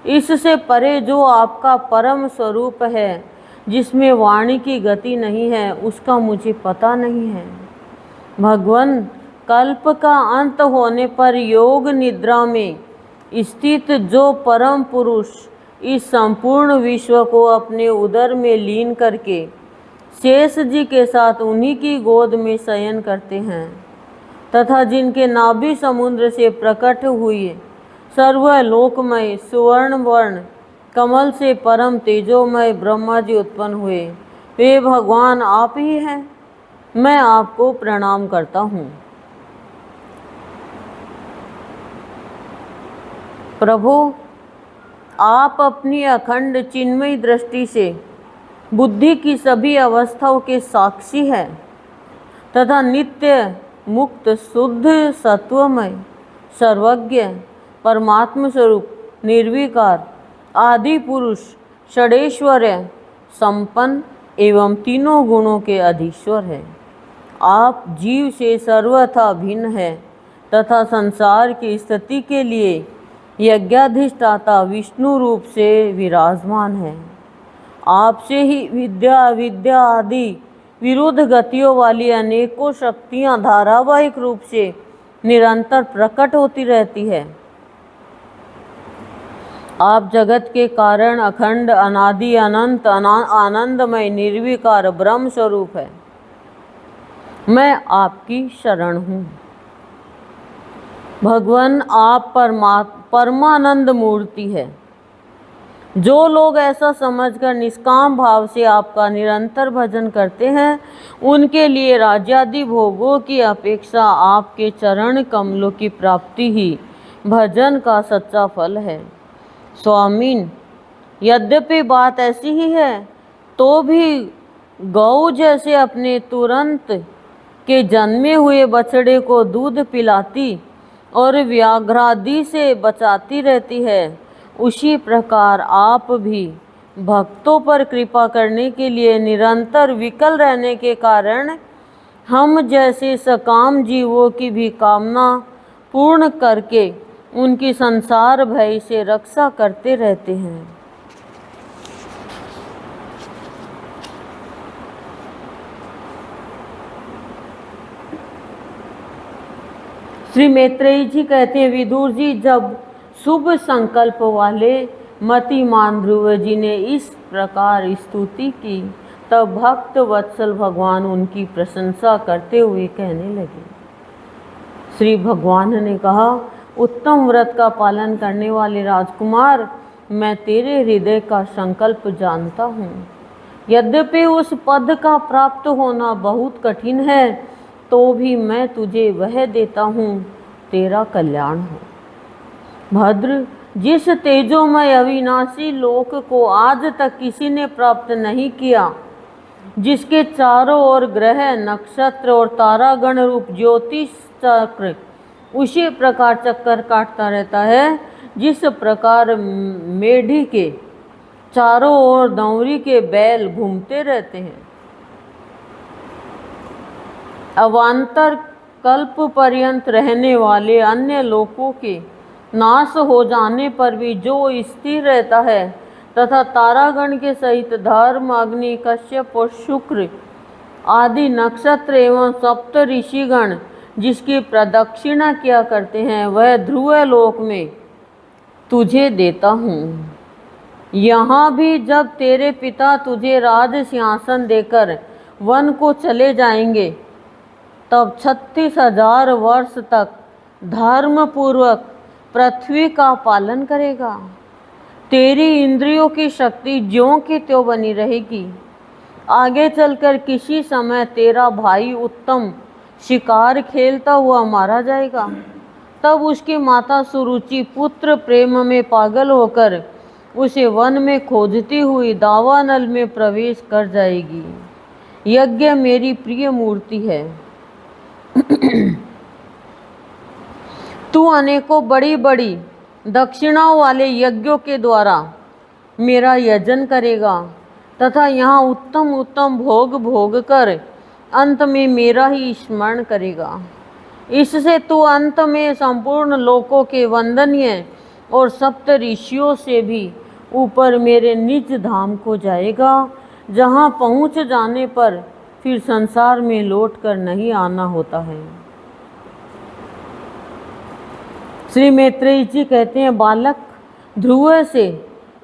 इससे परे जो आपका परम स्वरूप है, जिसमें वाणी की गति नहीं है, उसका मुझे पता नहीं है। भगवान, कल्प का अंत होने पर योग निद्रा में स्थित जो परम पुरुष इस संपूर्ण विश्व को अपने उदर में लीन करके शेष जी के साथ उन्हीं की गोद में शयन करते हैं तथा जिनके नाभि समुद्र से प्रकट हुए सर्वलोकमय सुवर्ण वर्ण कमल से परम तेजोमय ब्रह्मा जी उत्पन्न हुए, वे भगवान आप ही हैं। मैं आपको प्रणाम करता हूँ। प्रभु, आप अपनी अखंड चिन्मयी दृष्टि से बुद्धि की सभी अवस्थाओं के साक्षी हैं तथा नित्य मुक्त शुद्ध सत्वमय सर्वज्ञ परमात्म स्वरूप निर्विकार आदि पुरुष षडेश्वर्य संपन्न एवं तीनों गुणों के अधीश्वर है। आप जीव से सर्वथा भिन्न है तथा संसार की स्थिति के लिए यज्ञाधिष्ठाता विष्णु रूप से विराजमान है। आपसे ही विद्या अविद्या आदि विरुद्ध गतियों वाली अनेकों शक्तियां धारावाहिक रूप से निरंतर प्रकट होती रहती है। आप जगत के कारण अखंड अनादि अनंत आनंदमय निर्विकार ब्रह्म स्वरूप है। मैं आपकी शरण हूँ। भगवान, आप परमानंद मूर्ति है। जो लोग ऐसा समझकर निष्काम भाव से आपका निरंतर भजन करते हैं, उनके लिए राज्यादि भोगों की अपेक्षा आपके चरण कमलों की प्राप्ति ही भजन का सच्चा फल है। स्वामीन, यद्यपि बात ऐसी ही है तो भी गौ जैसे अपने तुरंत के जन्मे हुए बछड़े को दूध पिलाती और व्याघ्रादि से बचाती रहती है, उसी प्रकार आप भी भक्तों पर कृपा करने के लिए निरंतर विकल रहने के कारण हम जैसे सकाम जीवों की भी कामना पूर्ण करके उनकी संसार भय से रक्षा करते रहते हैं। श्री मैत्रेयी जी कहते हैं, विदुर जी, जब शुभ संकल्प वाले मतिमान ध्रुव जी ने इस प्रकार स्तुति की, तब भक्त वत्सल भगवान उनकी प्रशंसा करते हुए कहने लगे। श्री भगवान ने कहा, उत्तम व्रत का पालन करने वाले राजकुमार, मैं तेरे हृदय का संकल्प जानता हूँ। यद्यपि उस पद का प्राप्त होना बहुत कठिन है, तो भी मैं तुझे वह देता हूँ, तेरा कल्याण हो। भद्र, जिस तेजोमय अविनाशी लोक को आज तक किसी ने प्राप्त नहीं किया, जिसके चारों ओर ग्रह नक्षत्र और तारागण रूप ज्योतिष चक्र उसी प्रकार चक्कर काटता रहता है, जिस प्रकार मेढ़ी के चारों ओर दौरी के बैल घूमते रहते हैं। अवान्तर कल्प पर्यंत रहने वाले अन्य लोकों के नाश हो जाने पर भी जो स्थिर रहता है तथा तारागण के सहित धर्म, अग्नि, कश्यप और शुक्र आदि नक्षत्र एवं सप्त ऋषिगण जिसकी प्रदक्षिणा किया करते हैं, वह ध्रुव लोक में तुझे देता हूँ। यहाँ भी जब तेरे पिता तुझे राज सिंहासन देकर वन को चले जाएंगे, तब 36,000 वर्ष तक धर्म पूर्वक पृथ्वी का पालन करेगा। तेरी इंद्रियों की शक्ति ज्यों की त्यों बनी रहेगी। आगे चलकर किसी समय तेरा भाई उत्तम शिकार खेलता हुआ मारा जाएगा, तब उसकी माता सुरुचि पुत्र प्रेम में पागल होकर उसे वन में खोजती हुई दावानल में प्रवेश कर जाएगी। यज्ञ मेरी प्रिय मूर्ति है। तू अनेकों बड़ी बड़ी दक्षिणाओं वाले यज्ञों के द्वारा मेरा यजन करेगा तथा यहाँ उत्तम उत्तम भोग भोग कर अंत में मेरा ही स्मरण करेगा। इससे तू अंत में संपूर्ण लोकों के वंदनीय और सप्त ऋषियों से भी ऊपर मेरे निज धाम को जाएगा, जहाँ पहुँच जाने पर फिर संसार में लौट कर नहीं आना होता है। श्री मैत्रेयी जी कहते हैं, बालक ध्रुव से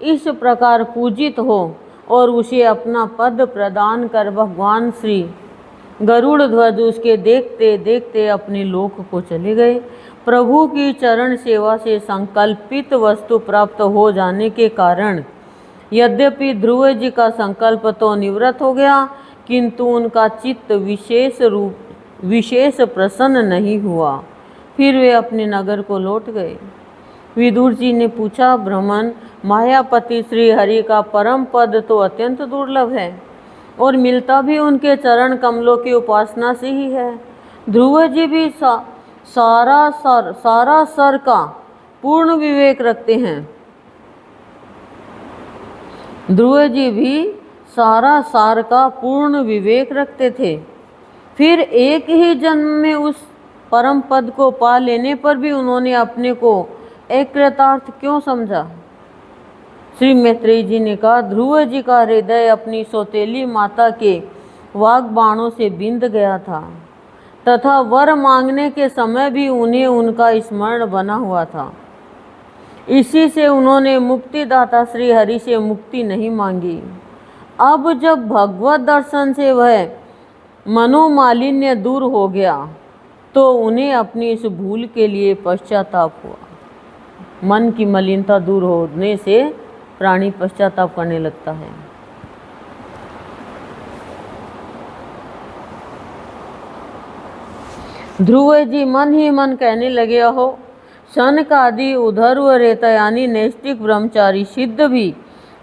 इस प्रकार पूजित हो और उसे अपना पद प्रदान कर भगवान श्री गरुड़ ध्वज उसके देखते देखते अपने लोक को चले गए। प्रभु की चरण सेवा से संकल्पित वस्तु प्राप्त हो जाने के कारण यद्यपि ध्रुव जी का संकल्प तो निवृत्त हो गया, किंतु उनका चित्त विशेष प्रसन्न नहीं हुआ। फिर वे अपने नगर को लौट गए। विदुर जी ने पूछा, ब्रह्मन, मायापति श्री हरि का परम पद तो अत्यंत दुर्लभ है और मिलता भी उनके चरण कमलों की उपासना से ही है। ध्रुव जी भी सारा सर का पूर्ण विवेक रखते हैं। ध्रुव जी भी सारा सार का पूर्ण विवेक रखते थे, फिर एक ही जन्म में उस परम पद को पा लेने पर भी उन्होंने अपने को अकृतार्थ क्यों समझा? श्री मैत्रेयी जी ने कहा, ध्रुव जी का हृदय अपनी सौतेली माता के वाग बाणों से बिंद गया था तथा वर मांगने के समय भी उन्हें उनका स्मरण बना हुआ था। इसी से उन्होंने मुक्तिदाता श्री हरि से मुक्ति नहीं मांगी। अब जब भगवत दर्शन से वह मनोमालिन्य दूर हो गया तो उन्हें अपनी इस भूल के लिए पश्चाताप हुआ। मन की मलिनता दूर होने से प्राणी पश्चाताप करने लगता है। ध्रुव जी मन ही मन कहने लगे, हो शनक आदि उधर्व रेता यानी नैष्टिक ब्रह्मचारी सिद्ध भी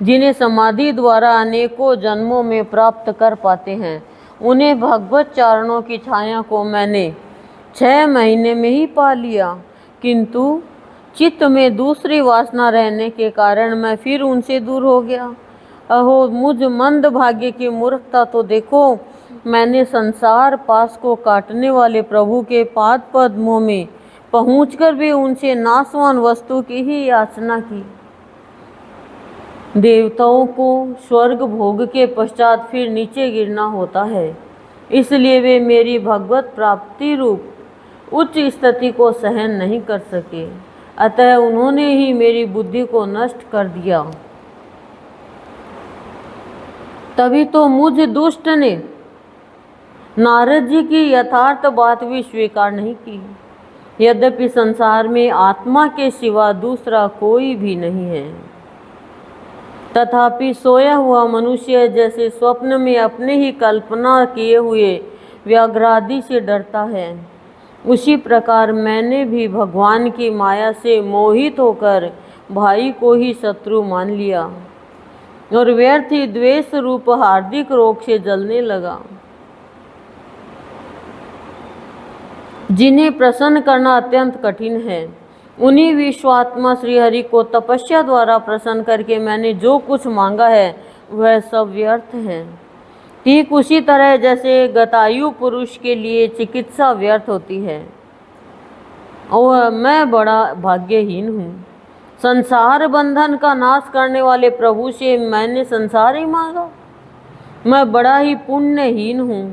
जिन्हें समाधि द्वारा अनेकों जन्मों में प्राप्त कर पाते हैं, उन्हें भगवत चारणों की छाया को मैंने 6 महीने में ही पा लिया, किंतु चित्त में दूसरी वासना रहने के कारण मैं फिर उनसे दूर हो गया। अहो मुझ मंद भाग्य की मूर्खता, तो देखो मैंने संसार पास को काटने वाले प्रभु के पाद पद्मों में पहुंचकर भी उनसे नाशवान वस्तु की ही याचना की। देवताओं को स्वर्ग भोग के पश्चात फिर नीचे गिरना होता है, इसलिए वे मेरी भगवत प्राप्ति रूप उच्च स्थिति को सहन नहीं कर सके, अतः उन्होंने ही मेरी बुद्धि को नष्ट कर दिया। तभी तो मुझ दुष्ट ने नारद जी की यथार्थ बात भी स्वीकार नहीं की। यद्यपि संसार में आत्मा के सिवा दूसरा कोई भी नहीं है, तथापि सोया हुआ मनुष्य जैसे स्वप्न में अपने ही कल्पना किए हुए व्याघ्रादि से डरता है, उसी प्रकार मैंने भी भगवान की माया से मोहित होकर भाई को ही शत्रु मान लिया और व्यर्थ ही द्वेष रूप हार्दिक रोग से जलने लगा। जिन्हें प्रसन्न करना अत्यंत कठिन है, उन्हीं विश्वात्मा श्रीहरि को तपस्या द्वारा प्रसन्न करके मैंने जो कुछ मांगा है वह सब व्यर्थ है। ठीक उसी तरह जैसे गतायु पुरुष के लिए चिकित्सा व्यर्थ होती है, और मैं बड़ा भाग्यहीन हूँ। संसार बंधन का नाश करने वाले प्रभु से मैंने संसार ही मांगा। मैं बड़ा ही पुण्यहीन हूँ।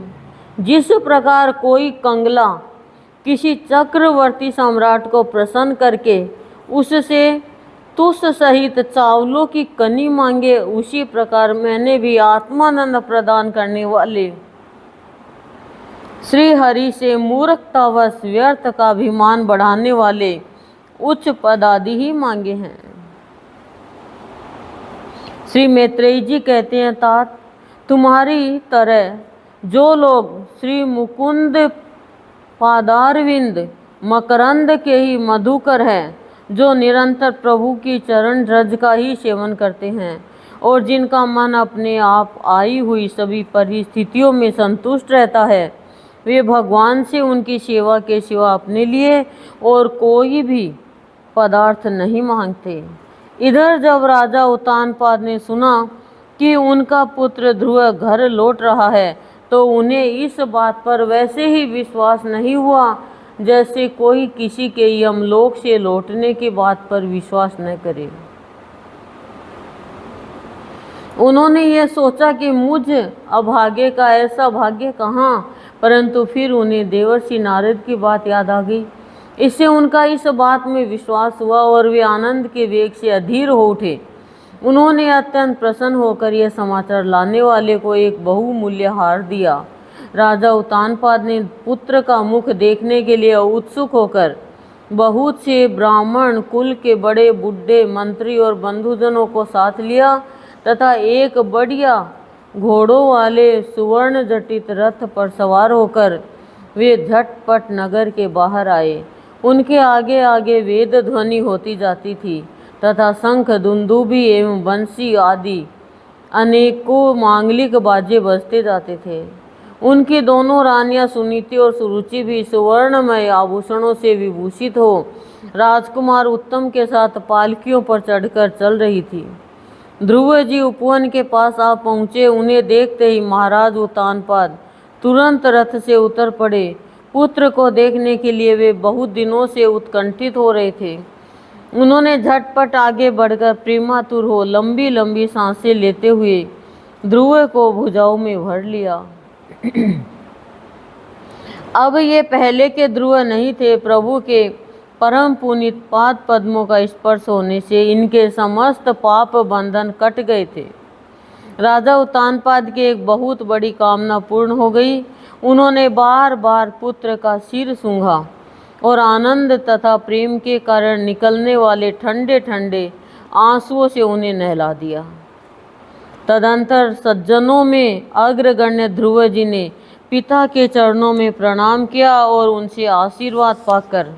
जिस प्रकार कोई कंगला किसी चक्रवर्ती सम्राट को प्रसन्न करके उससे तुस सहित चावलों की कनी मांगे, उसी प्रकार मैंने भी आत्मानंद प्रदान करने वाले श्री हरि से मूर्खतावश व्यर्थ का अभिमान बढ़ाने वाले उच्च पद आदि ही मांगे हैं। श्री मैत्रेयी जी कहते हैं, तात तुम्हारी तरह जो लोग श्री मुकुंद पादारविंद मकरंद के ही मधुकर हैं, जो निरंतर प्रभु की चरण रज का ही सेवन करते हैं और जिनका मन अपने आप आई हुई सभी परिस्थितियों में संतुष्ट रहता है, वे भगवान से उनकी सेवा के सिवा अपने लिए और कोई भी पदार्थ नहीं मांगते। इधर जब राजा उत्तानपाद ने सुना कि उनका पुत्र ध्रुव घर लौट रहा है, तो उन्हें इस बात पर वैसे ही विश्वास नहीं हुआ जैसे कोई किसी के यमलोक से लौटने की बात पर विश्वास न करे। उन्होंने यह सोचा कि मुझ अभागे का ऐसा भाग्य कहाँ, परंतु फिर उन्हें देवर्षि नारद की बात याद आ गई। इससे उनका इस बात में विश्वास हुआ और वे आनंद के वेग से अधीर हो उठे। उन्होंने अत्यंत प्रसन्न होकर यह समाचार लाने वाले को एक बहुमूल्य हार दिया। राजा उत्तानपाद ने पुत्र का मुख देखने के लिए उत्सुक होकर बहुत से ब्राह्मण कुल के बड़े बूढ़े मंत्री और बंधुजनों को साथ लिया तथा एक बढ़िया घोड़ों वाले सुवर्ण जटित रथ पर सवार होकर वे झटपट नगर के बाहर आए। उनके आगे आगे वेद ध्वनि होती जाती थी तथा शंख, दुंदुभी एवं बंसी आदि अनेकों मांगलिक बाजे बजते जाते थे। उनकी दोनों रानियां सुनीति और सुरुचि भी सुवर्णमय आभूषणों से विभूषित हो राजकुमार उत्तम के साथ पालकियों पर चढ़कर चल रही थी। ध्रुव जी उपवन के पास आ पहुँचे। उन्हें देखते ही महाराज उत्तानपाद तुरंत रथ से उतर पड़े। पुत्र को देखने के लिए वे बहुत दिनों से उत्कंठित हो रहे थे। उन्होंने झटपट आगे बढ़कर प्रेमातुर हो लंबी लंबी सांसें लेते हुए ध्रुव को भुजाओं में भर लिया। अब ये पहले के ध्रुव नहीं थे। प्रभु के परम पुनीत पाद पद्मों का स्पर्श होने से इनके समस्त पाप बंधन कट गए थे। राजा उत्तानपाद की एक बहुत बड़ी कामना पूर्ण हो गई। उन्होंने बार बार पुत्र का सिर सूंघा और आनंद तथा प्रेम के कारण निकलने वाले ठंडे ठंडे आंसुओं से उन्हें नहला दिया। तदंतर सज्जनों में अग्रगण्य ध्रुव जी ने पिता के चरणों में प्रणाम किया और उनसे आशीर्वाद पाकर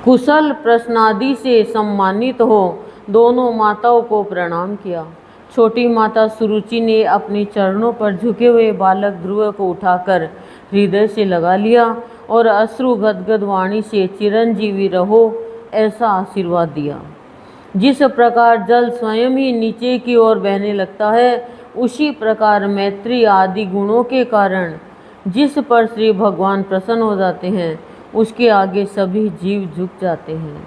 कुशल प्रश्नादि से सम्मानित हो दोनों माताओं को प्रणाम किया। छोटी माता सुरुचि ने अपने चरणों पर झुके हुए बालक ध्रुव को उठाकर हृदय से लगा लिया और अश्रु गदगद वाणी से चिरंजीवी रहो ऐसा आशीर्वाद दिया। जिस प्रकार जल स्वयं ही नीचे की ओर बहने लगता है, उसी प्रकार मैत्री आदि गुणों के कारण जिस पर श्री भगवान प्रसन्न हो जाते हैं, उसके आगे सभी जीव झुक जाते हैं।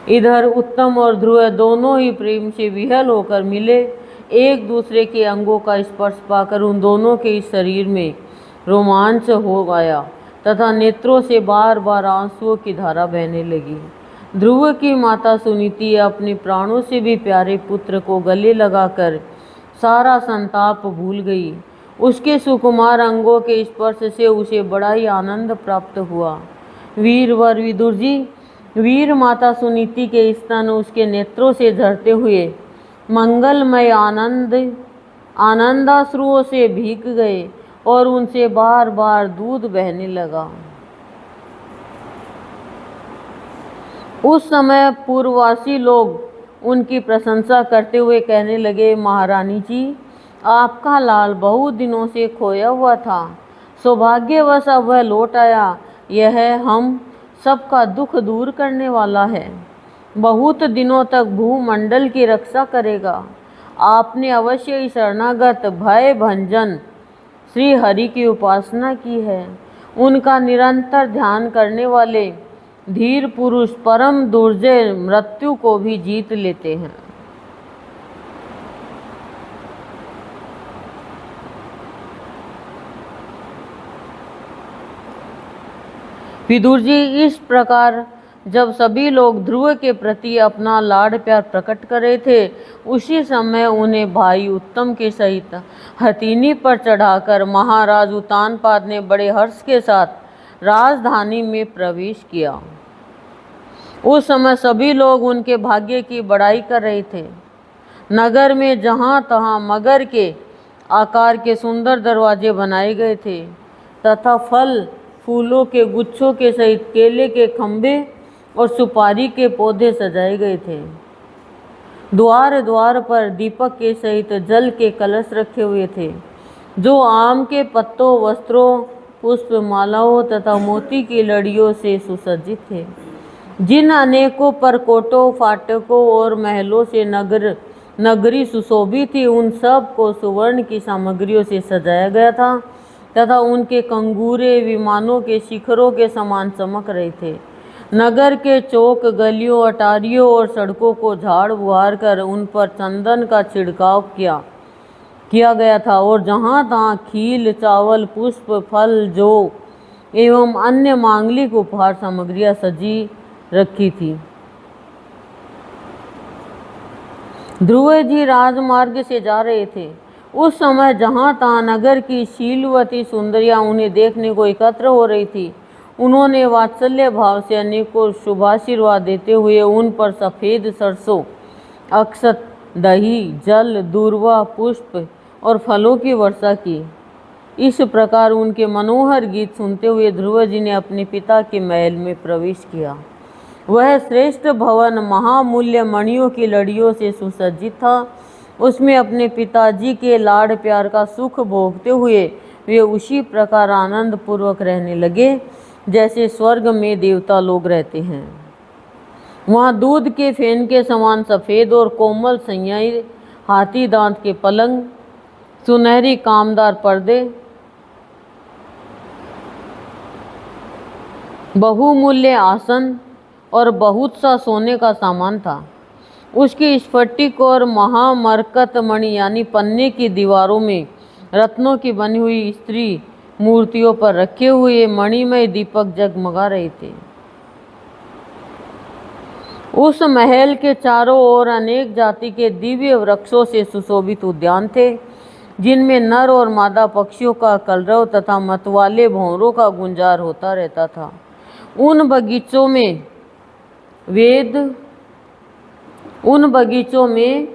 इधर उत्तम और ध्रुव दोनों ही प्रेम से विह्वल होकर मिले। एक दूसरे के अंगों का स्पर्श पाकर उन दोनों के इस शरीर में रोमांच हो गया तथा नेत्रों से बार बार आंसुओं की धारा बहने लगी। ध्रुव की माता सुनीति अपने प्राणों से भी प्यारे पुत्र को गले लगाकर सारा संताप भूल गई। उसके सुकुमार अंगों के स्पर्श से उसे बड़ा ही आनंद प्राप्त हुआ। वीरवर विदुर जी, वीर माता सुनीति के स्तन उसके नेत्रों से झरते हुए मंगलमय आनंदाश्रुओं से भीग गए और उनसे बार बार दूध बहने लगा। उस समय पूर्ववासी लोग उनकी प्रशंसा करते हुए कहने लगे, महारानी जी, आपका लाल बहुत दिनों से खोया हुआ था, सौभाग्यवश अब वह लौट आया। यह हम सबका दुख दूर करने वाला है, बहुत दिनों तक भूमंडल की रक्षा करेगा। आपने अवश्य ही शरणागत भय भंजन श्री हरि की उपासना की है। उनका निरंतर ध्यान करने वाले धीर पुरुष परम दुर्जय मृत्यु को भी जीत लेते हैं। विदुर जी इस प्रकार जब सभी लोग ध्रुव के प्रति अपना लाड़ प्यार प्रकट कर रहे थे, उसी समय उन्हें भाई उत्तम के सहित हथीनी पर चढ़ाकर महाराज उत्तानपाद ने बड़े हर्ष के साथ राजधानी में प्रवेश किया। उस समय सभी लोग उनके भाग्य की बड़ाई कर रहे थे। नगर में जहाँ तहाँ मगर के आकार के सुंदर दरवाजे बनाए गए थे तथा फल फूलों के गुच्छों के सहित केले के खंभे और सुपारी के पौधे सजाए गए थे। द्वार द्वार पर दीपक के सहित जल के कलश रखे हुए थे, जो आम के पत्तों, वस्त्रों, पुष्प मालाओं तथा मोती की लड़ियों से सुसज्जित थे। जिन अनेकों परकोटों, फाटकों और महलों से नगरी सुशोभित थी, उन सब को सुवर्ण की सामग्रियों से सजाया गया था तथा उनके कंगूरे विमानों के शिखरों के समान चमक रहे थे। नगर के चौक, गलियों, अटारियों और सड़कों को झाड़ बुहार कर उन पर चंदन का छिड़काव किया गया था और जहाँ तहाँ खील, चावल, पुष्प, फल, जौ एवं अन्य मांगलिक उपहार सामग्रियाँ सजी रखी थी। ध्रुव जी राजमार्ग से जा रहे थे। उस समय जहाँ तहाँ नगर की शीलवती सुंदरियाँ उन्हें देखने को एकत्र हो रही थी। उन्होंने वात्सल्य भाव से अनेकों शुभाशीर्वाद देते हुए उन पर सफ़ेद सरसों, अक्षत, दही, जल, दूर्वा, पुष्प और फलों की वर्षा की। इस प्रकार उनके मनोहर गीत सुनते हुए ध्रुव जी ने अपने पिता के महल में प्रवेश किया। वह श्रेष्ठ भवन महामूल्य मणियों की लड़ियों से सुसज्जित था। उसमें अपने पिताजी के लाड़ प्यार का सुख भोगते हुए वे उसी प्रकार आनंद पूर्वक रहने लगे जैसे स्वर्ग में देवता लोग रहते हैं। वहाँ दूध के फेन के समान सफ़ेद और कोमल सैयाई, हाथी दांत के पलंग, सुनहरी कामदार पर्दे, बहुमूल्य आसन और बहुत सा सोने का सामान था। उसकी स्फटिक और महामरकत मणि यानी पन्ने की दीवारों में रत्नों की बनी हुई स्त्री मूर्तियों पर रखे हुए मणिमय दीपक जगमगा रहे थे। उस महल के चारों ओर अनेक जाति के दिव्य वृक्षों से सुशोभित उद्यान थे, जिनमें नर और मादा पक्षियों का कलरव तथा मतवाले भंवरों का गुंजार होता रहता था। उन बगीचों में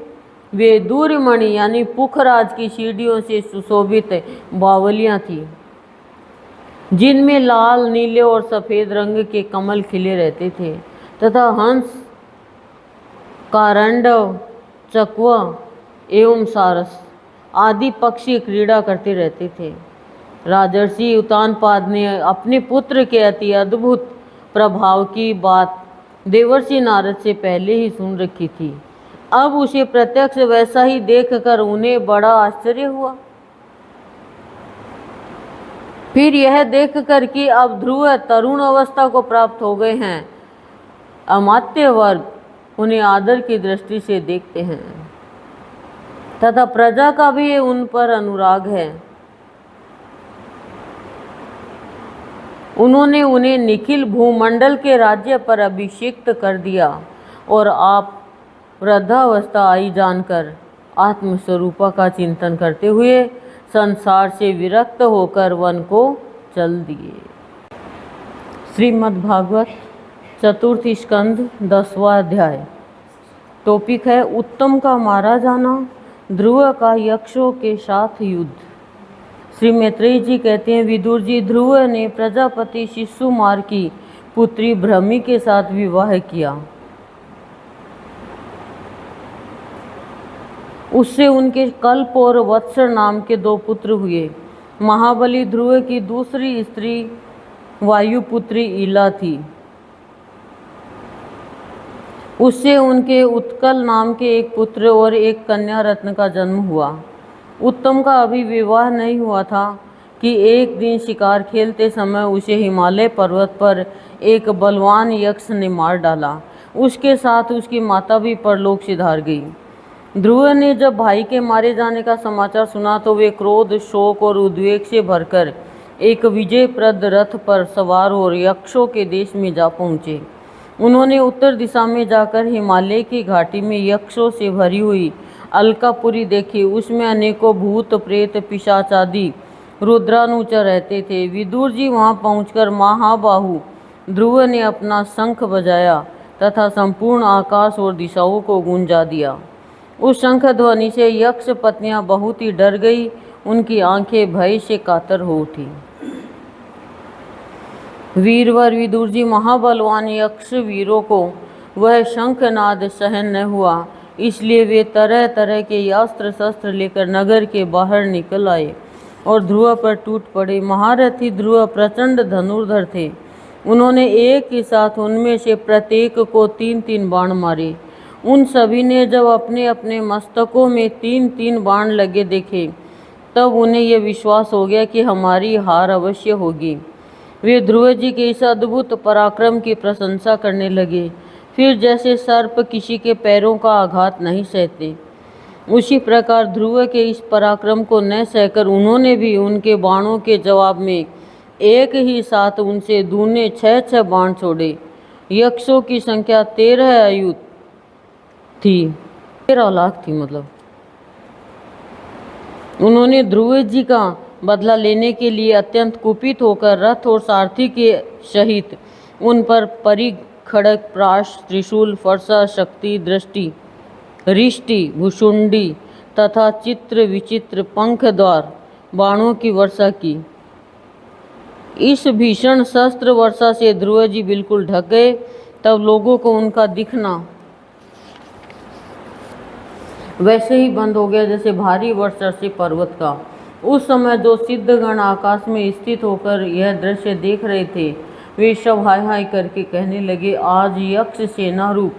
वेदूरमणि यानी पुखराज की सीढ़ियों से सुशोभित बावलियाँ थीं, जिनमें लाल, नीले और सफ़ेद रंग के कमल खिले रहते थे तथा हंस, कारंडव, चकवा एवं सारस आदि पक्षी क्रीड़ा करते रहते थे। राजर्षि उत्तानपाद ने अपने पुत्र के अति अद्भुत प्रभाव की बात देवर्षि नारद से पहले ही सुन रखी थी। अब उसे प्रत्यक्ष वैसा ही देखकर उन्हें बड़ा आश्चर्य हुआ। फिर यह देखकर कि अब ध्रुव तरुण अवस्था को प्राप्त हो गए हैं, अमात्य वर्ग उन्हें आदर की दृष्टि से देखते हैं तथा प्रजा का भी उन पर अनुराग है। उन्होंने उन्हें निखिल भूमंडल के राज्य पर अभिषिक्त कर दिया और आप वृद्धावस्था आई जानकर आत्मस्वरूपा का चिंतन करते हुए संसार से विरक्त होकर वन को चल दिए। श्रीमद् भागवत चतुर्थ स्कंद 10वां अध्याय। टॉपिक है उत्तम का मारा जाना, ध्रुव का यक्षों के साथ युद्ध। श्री मैत्रेयी जी कहते हैं, विदुर जी, ध्रुव ने प्रजापति शिशुमार की पुत्री भ्रमि के साथ विवाह किया। उससे उनके कल्प और वत्सर नाम के 2 पुत्र हुए। महाबली ध्रुव की दूसरी स्त्री वायुपुत्री इला थी। उससे उनके उत्कल नाम के एक पुत्र और एक कन्या रत्न का जन्म हुआ। उत्तम का अभी विवाह नहीं हुआ था कि एक दिन शिकार खेलते समय उसे हिमालय पर्वत पर एक बलवान यक्ष ने मार डाला। उसके साथ उसकी माता भी परलोक सिधार गई। ध्रुव ने जब भाई के मारे जाने का समाचार सुना तो वे क्रोध, शोक और उद्वेग से भरकर एक विजयप्रद रथ पर सवार और यक्षों के देश में जा पहुँचे। उन्होंने उत्तर दिशा में जाकर हिमालय की घाटी में यक्षों से भरी हुई अलकापुरी देखी। उसमें अनेकों भूत प्रेत पिशाच आदि रुद्रानुचर रहते थे। विदुर जी वहां पहुंचकर महाबाहु ध्रुव ने अपना शंख बजाया तथा संपूर्ण आकाश और दिशाओं को गूंजा दिया। उस शंख ध्वनि से यक्ष पत्नियां बहुत ही डर गई। उनकी आंखें भय से कातर हो उठी। वीरवर विदुर जी महाबलवान यक्ष वीरों को वह शंखनाद सहन न हुआ, इसलिए वे तरह तरह के अस्त्र शस्त्र लेकर नगर के बाहर निकल आए और ध्रुव पर टूट पड़े। महारथी ध्रुव प्रचंड धनुर्धर थे। उन्होंने एक ही साथ उनमें से प्रत्येक को 3-3 बाण मारे। उन सभी ने जब अपने अपने मस्तकों में 3-3 बाण लगे देखे, तब उन्हें यह विश्वास हो गया कि हमारी हार अवश्य होगी। वे ध्रुव जी के इस अद्भुत पराक्रम की प्रशंसा करने लगे। फिर जैसे सर्प किसी के पैरों का आघात नहीं सहते, उसी प्रकार ध्रुव के इस पराक्रम को न सहकर उन्होंने भी उनके बाणों के जवाब में एक ही साथ उनसे दूने 6-6 बाण छोड़े। यक्षों की संख्या 13 आयु थी, 13 लाख थी। उन्होंने ध्रुव जी का बदला लेने के लिए अत्यंत कुपित होकर रथ और सारथी के सहित उन पर परिघ, खड़ग, प्राश, त्रिशूल, फरसा, शक्ति, दृष्टि, रिष्टि, भुषुंडी तथा चित्र विचित्र पंखद्वार बाणों की वर्षा की। इस भीषण शस्त्र वर्षा से ध्रुव जी बिल्कुल ढक गए। तब लोगों को उनका दिखना वैसे ही बंद हो गया जैसे भारी वर्षा से पर्वत का। उस समय जो सिद्धगण आकाश में स्थित होकर यह दृश्य देख रहे थे, वे सब हाय हाय करके कहने लगे, आज यक्ष सेना रूप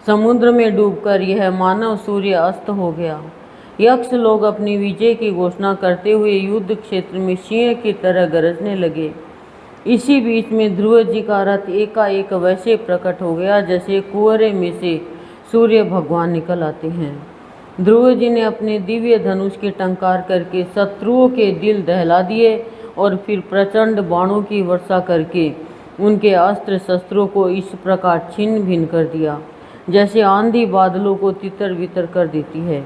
समुद्र में डूबकर यह मानव सूर्य अस्त हो गया। यक्ष लोग अपनी विजय की घोषणा करते हुए युद्ध क्षेत्र में सिंह की तरह गरजने लगे। इसी बीच में ध्रुव जी का रथ एकाएक वैसे प्रकट हो गया जैसे कुएरे में से सूर्य भगवान निकल आते हैं। ध्रुव जी ने अपने दिव्य धनुष के टंकार करके शत्रुओं के दिल दहला दिए और फिर प्रचंड बाणों की वर्षा करके उनके अस्त्र शस्त्रों को इस प्रकार छिन्न भिन्न कर दिया जैसे आंधी बादलों को तितर बितर कर देती है।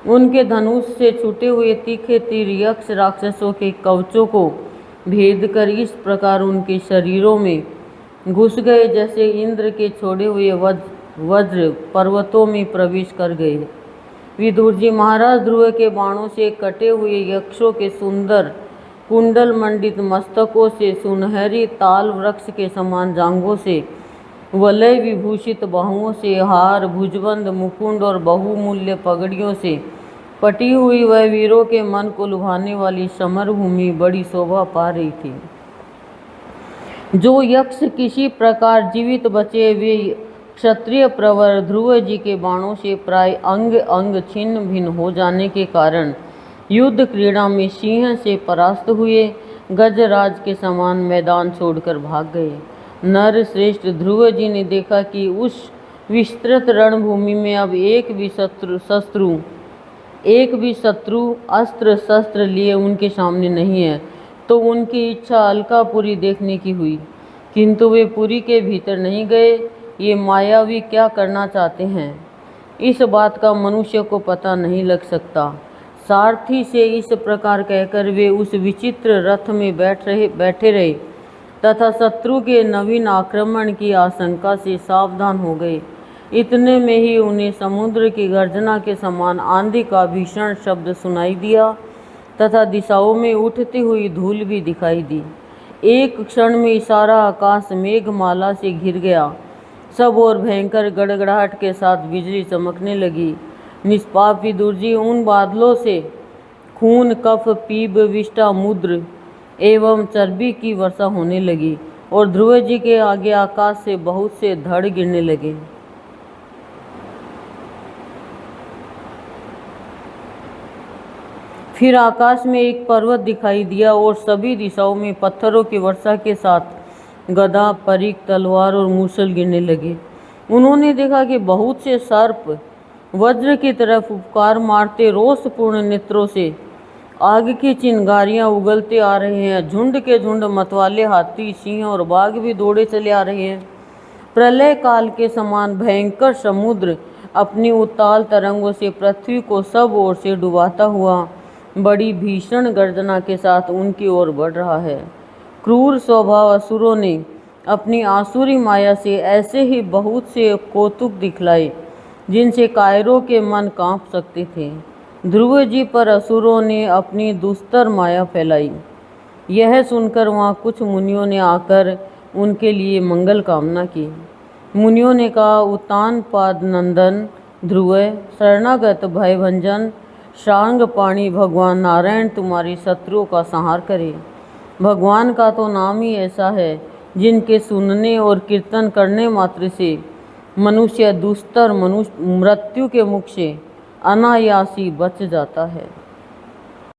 उनके धनुष से छूटे हुए तीखे तीर यक्ष राक्षसों के कवचों को भेद कर इस प्रकार उनके शरीरों में घुस गए जैसे इंद्र के छोड़े हुए वज्र पर्वतों में प्रवेश कर गए। विदुर जी महाराज ध्रुव के बाणों से कटे हुए यक्षों के सुंदर कुंडल मंडित मस्तकों से, सुनहरी ताल वृक्ष के समान जांघों से, वलय विभूषित बाहुओं से, हार, भुजबंद, मुकुंड और बहुमूल्य पगड़ियों से पटी हुई वह वीरों के मन को लुभाने वाली समरभूमि बड़ी शोभा पा रही थी। जो यक्ष किसी प्रकार जीवित बचे, वे क्षत्रिय प्रवर ध्रुव जी के बाणों से प्राय अंग अंग छिन्न भिन्न हो जाने के कारण युद्ध क्रीड़ा में सिंह से परास्त हुए गजराज के समान मैदान छोड़कर भाग गए। नर श्रेष्ठ ध्रुव जी ने देखा कि उस विस्तृत रणभूमि में अब एक भी शत्रु अस्त्र शस्त्र लिए उनके सामने नहीं है, तो उनकी इच्छा अलकापुरी देखने की हुई, किंतु वे पुरी के भीतर नहीं गए। ये मायावी क्या करना चाहते हैं, इस बात का मनुष्य को पता नहीं लग सकता। सारथी से इस प्रकार कहकर वे उस विचित्र रथ में बैठे रहे तथा शत्रु के नवीन आक्रमण की आशंका से सावधान हो गए। इतने में ही उन्हें समुद्र की गर्जना के समान आंधी का भीषण शब्द सुनाई दिया तथा दिशाओं में उठती हुई धूल भी दिखाई दी। एक क्षण में सारा आकाश मेघमाला से घिर गया। सब और भयंकर गड़गड़ाहट के साथ बिजली चमकने लगी। निष्पाप विदुर जी उन बादलों से खून, कफ, पीप, विष्ठा, मूत्र एवं चर्बी की वर्षा होने लगी और ध्रुव जी के आगे आकाश से बहुत से धड़ गिरने लगे। फिर आकाश में एक पर्वत दिखाई दिया और सभी दिशाओं में पत्थरों की वर्षा के साथ गदा, परिघ, तलवार और मूसल गिरने लगे। उन्होंने देखा कि बहुत से सर्प वज्र की तरफ उपकार मारते रोषपूर्ण नेत्रों से आग की चिंगारियां उगलते आ रहे हैं। झुंड के झुंड मतवाले हाथी, सिंह और बाघ भी दौड़े चले आ रहे हैं। प्रलय काल के समान भयंकर समुद्र अपनी उताल तरंगों से पृथ्वी को सब ओर से डुबाता हुआ बड़ी भीषण गर्जना के साथ उनकी ओर बढ़ रहा है। क्रूर स्वभाव असुरों ने अपनी आसुरी माया से ऐसे ही बहुत से कौतुक दिखलाए जिनसे कायरों के मन कांप सकते थे। ध्रुव जी पर असुरों ने अपनी दुस्तर माया फैलाई। यह सुनकर वहाँ कुछ मुनियों ने आकर उनके लिए मंगल कामना की। मुनियों ने कहा, उत्तानपाद नंदन ध्रुव, शरणागत भयभंजन शांग पाणी भगवान नारायण तुम्हारी शत्रुओं का संहार करे। भगवान का तो नाम ही ऐसा है जिनके सुनने और कीर्तन करने मात्र से मनुष्य दुस्तर मृत्यु के मुख से अनायासी बच जाता है।